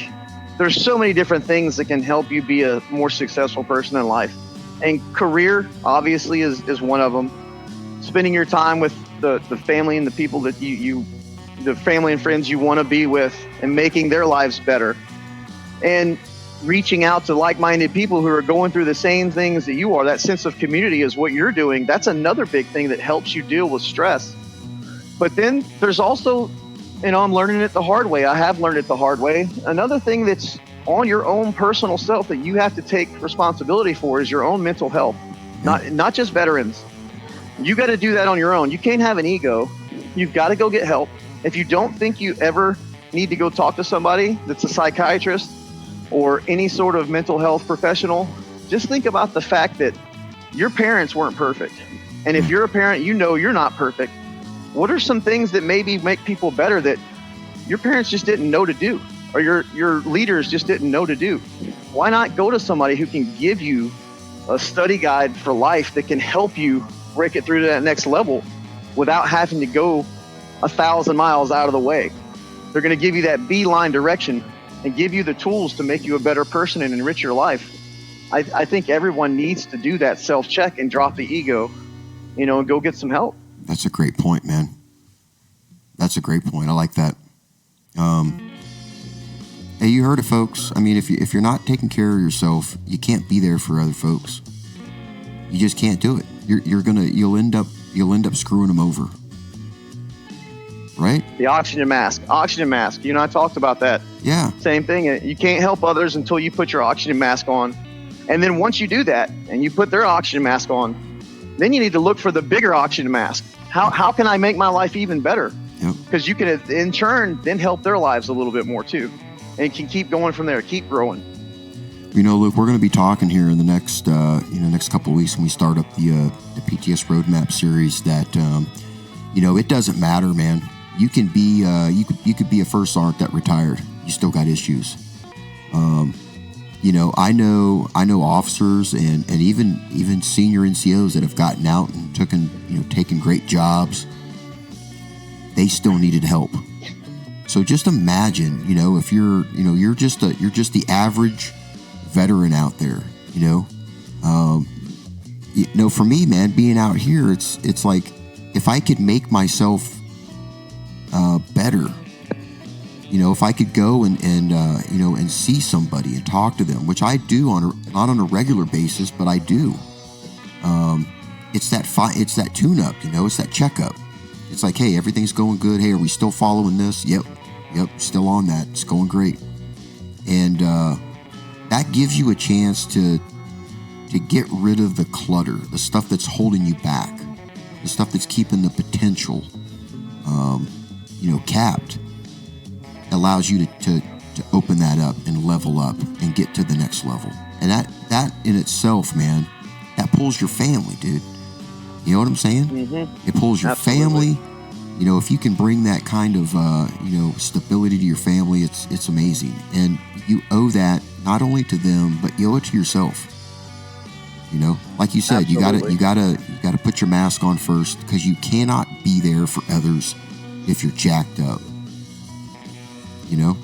there's so many different things that can help you be a more successful person in life. And career, obviously, is one of them. Spending your time with the family and the people that the family and friends you want to be with, and making their lives better. And reaching out to like-minded people who are going through the same things that you are. That sense of community is what you're doing. That's another big thing that helps you deal with stress. But then there's also, you know, I'm learning it the hard way. I have learned it the hard way. Another thing that's on your own personal self that you have to take responsibility for is your own mental health, not just veterans. You got to do that on your own. You can't have an ego. You've got to go get help. If you don't think you ever need to go talk to somebody that's a psychiatrist or any sort of mental health professional, just think about the fact that your parents weren't perfect. And if you're a parent, you know you're not perfect. What are some things that maybe make people better that your parents just didn't know to do, or your leaders just didn't know to do? Why not go to somebody who can give you a study guide for life that can help you break it through to that next level without having to go 1,000 miles out of the way? They're going to give you that beeline direction and give you the tools to make you a better person and enrich your life. I think everyone needs to do that self-check and drop the ego, you know, and go get some help. That's a great point, man. That's a great point. I like that. Hey, you heard it, folks. I mean, if you're not taking care of yourself, you can't be there for other folks. You just can't do it. You'll end up screwing them over. Right? The oxygen mask. You know, I talked about that. Yeah. Same thing. You can't help others until you put your oxygen mask on. And then once you do that and you put their oxygen mask on, then you need to look for the bigger oxygen mask. How can I make my life even better? Because you can, in turn, then help their lives a little bit more too. And can keep going from there, keep growing. You know, Luke, we're going to be talking here in the next couple of weeks when we start up the PTS Roadmap series that, you know, it doesn't matter, man. You can be, you could be a first sergeant that retired. You still got issues. You know, I know officers and even senior NCOs that have gotten out and taken great jobs. They still needed help. So just imagine, you know, if you're just the average veteran out there, you know, for me, man, being out here, it's like if I could make myself better. You know, if I could go and see somebody and talk to them, which I do not on a regular basis, but I do. It's that tune-up, you know, it's that checkup. It's like, hey, everything's going good. Hey, are we still following this? Yep, still on that. It's going great. And that gives you a chance to to get rid of the clutter, the stuff that's holding you back, the stuff that's keeping the potential, capped, allows you to open that up and level up and get to the next level. And that in itself, man, that pulls your family, dude. You know what I'm saying? Mm-hmm. It pulls your Absolutely. family. If you can bring that kind of, stability to your family, it's amazing. And you owe that not only to them, but you owe it to yourself. Like you said, Absolutely. you gotta put your mask on first, because you cannot be there for others if you're jacked up.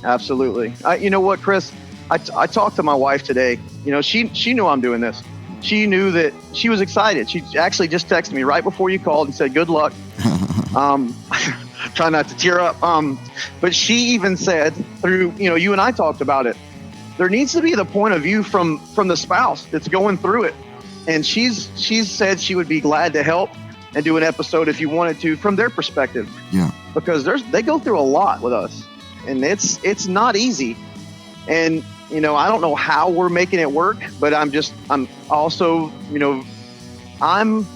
Absolutely. You know what, Chris? I talked to my wife today. She knew I'm doing this. She knew that she was excited. She actually just texted me right before you called and said, "Good luck." Try not to tear up. But she even said, through, you and I talked about it, there needs to be the point of view from the spouse that's going through it. And she's said she would be glad to help and do an episode if you wanted to from their perspective. Yeah. Because they go through a lot with us, and it's not easy. And I don't know how we're making it work, but I'm also, I'm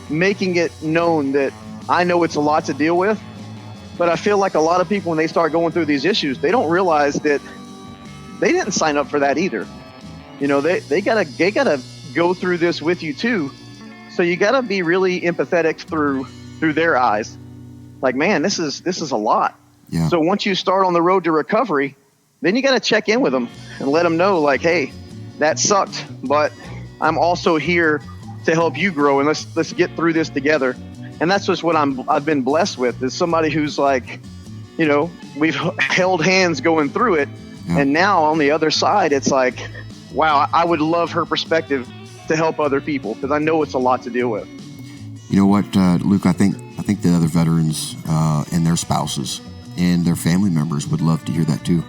making it known that I know it's a lot to deal with, but I feel like a lot of people, when they start going through these issues, they don't realize that they didn't sign up for that either. They gotta go through this with you too. So you gotta be really empathetic through their eyes. Like, man, this is a lot. Yeah. So once you start on the road to recovery, then you got to check in with them and let them know, like, hey, that sucked, but I'm also here to help you grow, and let's get through this together. And that's just what I've been blessed with, is somebody who's like, we've held hands going through it. Yeah. And now on the other side, it's like, wow, I would love her perspective to help other people, because I know it's a lot to deal with. You know what, Luke, I think the other veterans and their spouses and their family members would love to hear that too.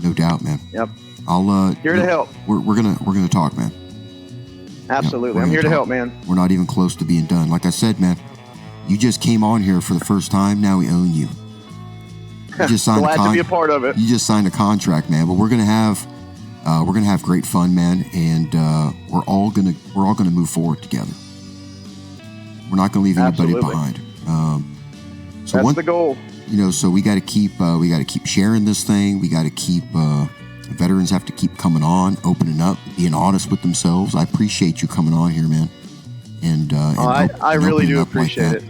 No doubt, man. Yep. I'll here to help. We're gonna talk, man. Absolutely. Yeah, I'm here to help, man. We're not even close to being done. Like I said, man, you just came on here for the first time. Now we own you. You just signed Glad to be a part of it. You just signed a contract, man. But we're gonna have great fun, man, and we're all gonna move forward together. We're not gonna leave anybody behind. So that's the goal. So we got to keep sharing this thing. We got to keep veterans have to keep coming on, opening up, being honest with themselves. I appreciate you coming on here, man. And I really do appreciate it.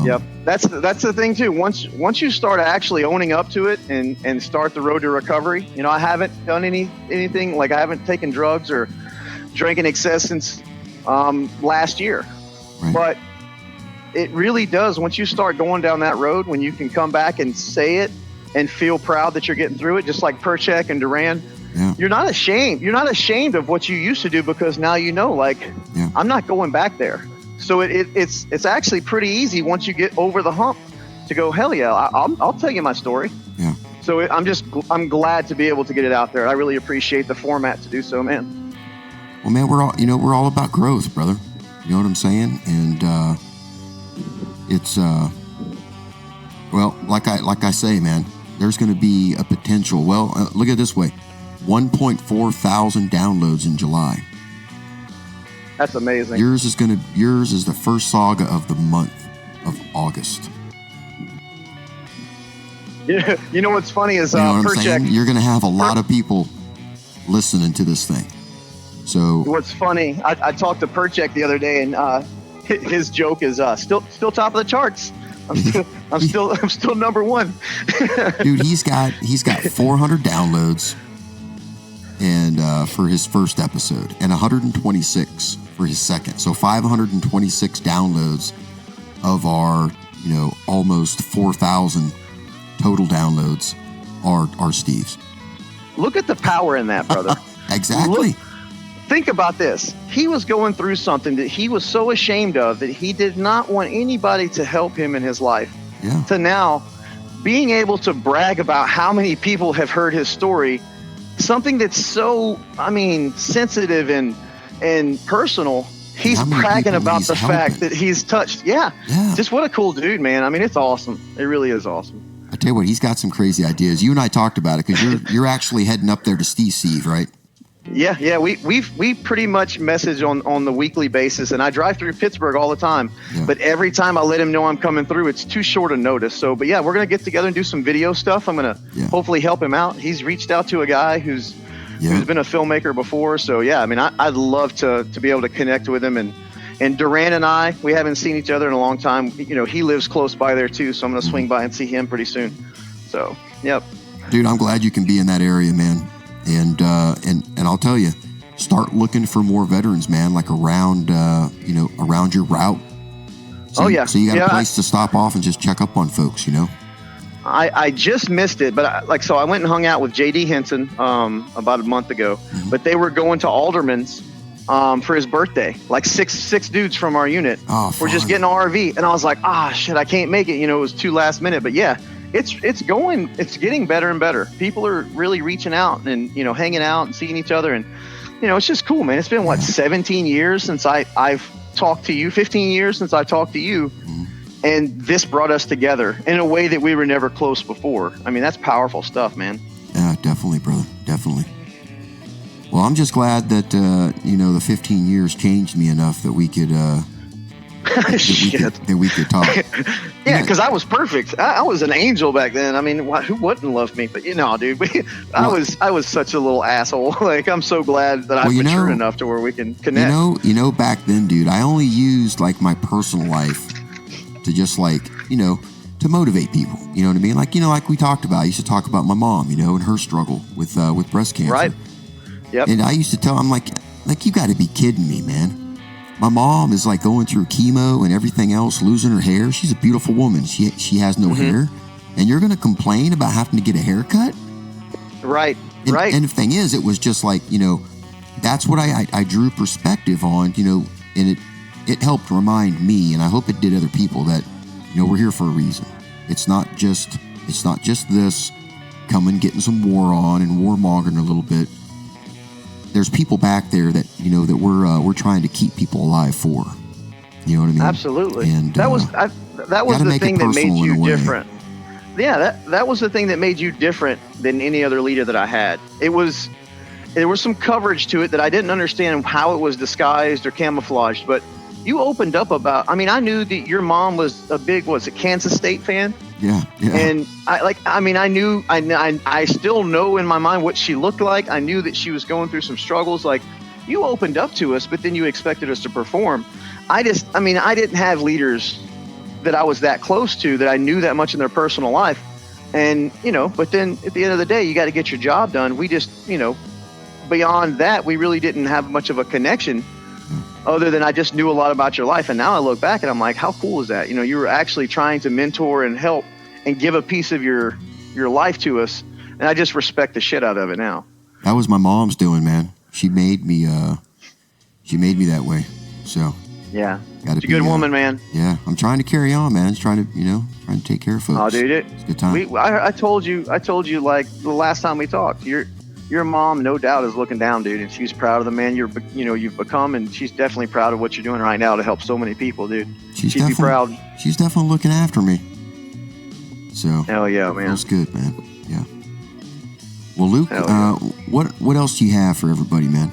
Yep, that's the thing too. Once you start actually owning up to it and start the road to recovery, I haven't done anything, like I haven't taken drugs or drank in excess since last year, right. But it really does. Once you start going down that road, when you can come back and say it and feel proud that you're getting through it, just like Perchek and Duran, yeah. You're not ashamed. You're not ashamed of what you used to do, because now yeah. I'm not going back there. So it's actually pretty easy once you get over the hump to go, hell yeah, I'll tell you my story. Yeah. So I'm glad to be able to get it out there. I really appreciate the format to do so, man. Well, man, we're all about growth, brother. You know what I'm saying? And it's like I say, man, there's going to be a potential. Well, look at it this way: 1.4 thousand downloads in July. That's amazing. Yours is the first saga of the month of August. Yeah, you know what's funny is Perchek. You're going to have a lot of people listening to this thing. So what's funny? I talked to Perchek the other day, and his joke is still top of the charts. I'm still number one. Dude, he's got 400 downloads and for his first episode, and 126 for his second. So 526 downloads of our almost 4,000 total downloads are Steve's. Look at the power in that, brother. Exactly. Think about this. He was going through something that he was so ashamed of that he did not want anybody to help him in his life. Yeah. To now being able to brag about how many people have heard his story, something that's so, sensitive and personal. He's bragging about the fact that he's touched. Yeah. Just what a cool dude, man. It's awesome. It really is awesome. I tell you what, he's got some crazy ideas. You and I talked about it, because you're actually heading up there to Steve, right? Yeah. We pretty much message on the weekly basis, and I drive through Pittsburgh all the time. Yeah. But every time I let him know I'm coming through, it's too short a notice. So, but yeah, we're gonna get together and do some video stuff. I'm gonna hopefully help him out. He's reached out to a guy who's been a filmmaker before. So yeah, I mean, I'd love to be able to connect with him. And Duran and I, we haven't seen each other in a long time. You know, he lives close by there too, so I'm gonna swing by and see him pretty soon. So, yep. Dude, I'm glad you can be in that area, man. And I'll tell you, start looking for more veterans, man, like around around your route. So you got a place to stop off and just check up on folks, you know? I just missed it, but I went and hung out with JD Henson about a month ago, but they were going to Alderman's for his birthday. Like six dudes from our unit were just getting an RV, and I was like, shit, I can't make it. You know, it was too last minute, but yeah, it's getting better and better. People are really reaching out and, you know, hanging out and seeing each other, and, you know, it's just cool, man. It's been 17 years since I've talked to you, 15 years since I talked to you. And this brought us together in a way that we were never close before. I mean, that's powerful stuff, man. Yeah, definitely, brother. Definitely. Well, I'm just glad that, the 15 years changed me enough that we could, that we could talk. Yeah, because I was perfect. I was an angel back then. I mean, who wouldn't love me? But, you know, dude, I was such a little asshole. Like, I'm so glad that I'm mature enough to where we can connect. You know, back then, dude, I only used, like, my personal life to just, like, you know, to motivate people. You know what I mean? Like, you know, like we talked about, I used to talk about my mom, you know, and her struggle with breast cancer. Right. Yep. And I used to tell, I'm like, you got to be kidding me, man. My mom is like going through chemo and everything else, losing her hair. She's a beautiful woman. She has no hair. And you're going to complain about having to get a haircut? Right. And the thing is, it was just like, you know, that's what I drew perspective on, you know, and it helped remind me, and I hope it did other people, that, you know, we're here for a reason. It's not just this coming, getting some war on and warmongering a little bit. There's people back there that, you know, that we're trying to keep people alive for. You know what I mean? Absolutely. And that was the thing that made you different. Yeah, that was the thing that made you different than any other leader that I had. There was some coverage to it that I didn't understand how it was disguised or camouflaged, but you opened up about, I mean, I knew that your mom was a big, Kansas State fan? Yeah. And I still know in my mind what she looked like. I knew that she was going through some struggles. Like, you opened up to us, but then you expected us to perform. I didn't have leaders that I was that close to, that I knew that much in their personal life. And, you know, but then at the end of the day, you got to get your job done. We just, you know, beyond that, we really didn't have much of a connection, other than I just knew a lot about your life. And now I look back and I'm like, how cool is that? You know, you were actually trying to mentor and help and give a piece of your life to us. And I just respect the shit out of it now. That was my mom's doing, man. She made me that way. So yeah, she's a good woman, man. Yeah. I'm trying to carry on, man. Just trying to take care of folks. Oh, dude, it's a good time. I told you like the last time we talked, your mom, no doubt, is looking down, dude, and she's proud of the man you've become, and she's definitely proud of what you're doing right now to help so many people, dude. She'd be proud. She's definitely looking after me. So hell yeah, man. That's good, man. Yeah. Well, Luke, what else do you have for everybody, man?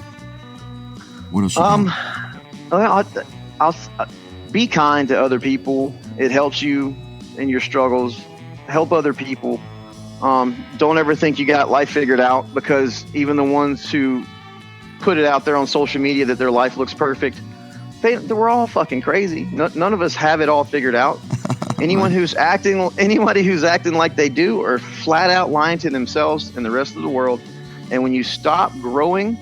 What else? I'll be kind to other people. It helps you in your struggles. Help other people. Don't ever think you got life figured out, because even the ones who put it out there on social media that their life looks perfect, we're all fucking crazy. None of us have it all figured out. Anybody who's acting like they do are flat out lying to themselves and the rest of the world. And when you stop growing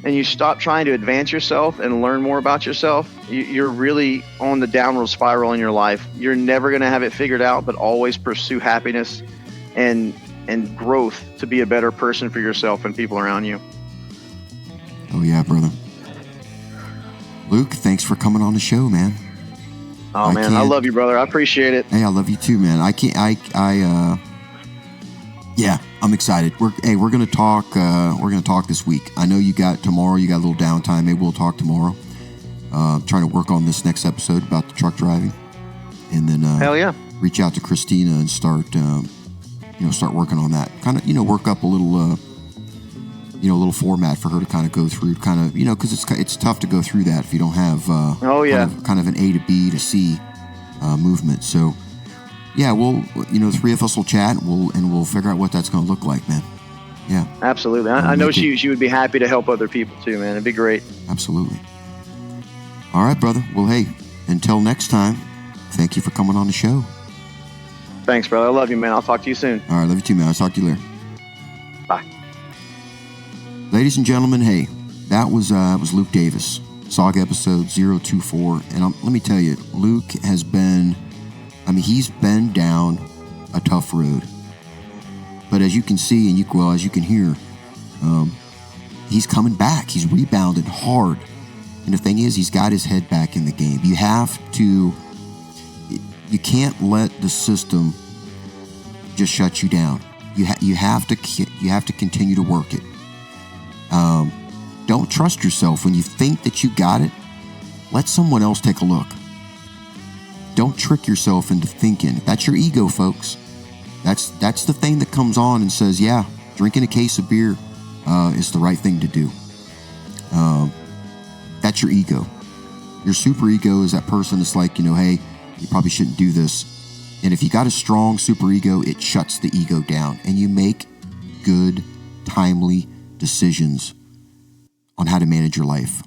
and you stop trying to advance yourself and learn more about yourself, you're really on the downward spiral in your life. You're never going to have it figured out, but always pursue happiness and growth to be a better person for yourself and people around you. Oh yeah, brother. Luke, thanks for coming on the show, man. Oh man, I love you, brother. I appreciate it. Hey, I love you too, man. Yeah, I'm excited. We're gonna talk. We're gonna talk this week. I know you got tomorrow. You got a little downtime. Maybe we'll talk tomorrow. Trying to work on this next episode about the truck driving, and then hell yeah, reach out to Christina and start working on that. Kind of, work up a little a little format for her to kind of go through, because it's tough to go through that if you don't have kind of an A to B to C movement. So yeah, we'll the three of us will chat and we'll figure out what that's going to look like, man. Yeah, absolutely. I know she would be happy to help other people too, man. It'd be great. Absolutely. All right, brother. Well, hey, until next time, thank you for coming on the show. Thanks, brother. I love you, man. I'll talk to you soon. All right, love you too, man. I'll talk to you later. Bye. Ladies and gentlemen, hey, that was Luke Davis, Saga episode 024. And let me tell you, Luke has been, he's been down a tough road. But as you can see and as you can hear, he's coming back. He's rebounded hard. And the thing is, he's got his head back in the game. You can't let the system just shut you down. You have to continue to work it. Don't trust yourself when you think that you got it. Let someone else take a look. Don't trick yourself into thinking. That's your ego, folks. That's the thing that comes on and says, yeah, drinking a case of beer is the right thing to do. That's your ego. Your super ego is that person that's like, hey, you probably shouldn't do this. And if you got a strong super ego, it shuts the ego down and you make good, timely decisions on how to manage your life.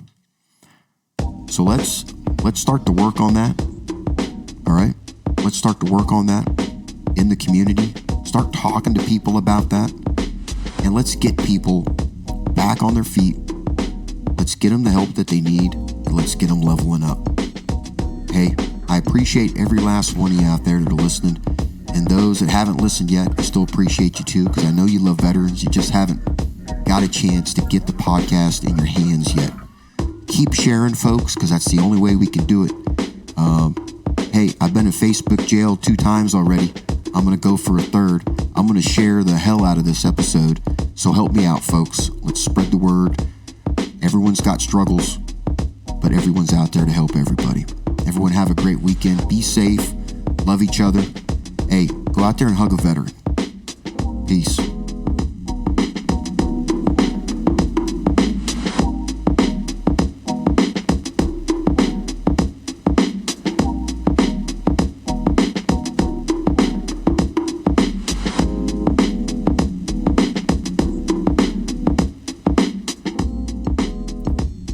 So let's start to work on that. All right? Let's start to work on that in the community. Start talking to people about that. And let's get people back on their feet. Let's get them the help that they need, and let's get them leveling up. Hey, I appreciate every last one of you out there that are listening. And those that haven't listened yet, I still appreciate you too, because I know you love veterans. You just haven't got a chance to get the podcast in your hands yet. Keep sharing, folks, because that's the only way we can do it. Hey, I've been in Facebook jail 2 times already. I'm going to go for a 3rd. I'm going to share the hell out of this episode. So help me out, folks. Let's spread the word. Everyone's got struggles, but everyone's out there to help everybody. Everyone have a great weekend. Be safe. Love each other. Hey, go out there and hug a veteran. Peace.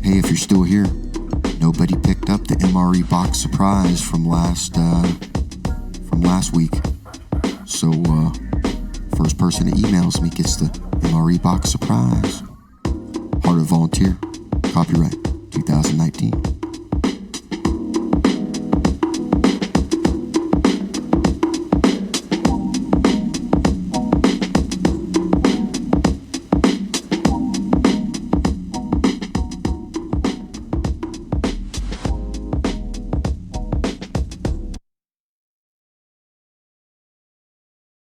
Hey, if you're still here, nobody picked up the MRE box surprise from last week. So, first person that emails me gets the MRE box surprise. Heart of Volunteer, copyright 2019.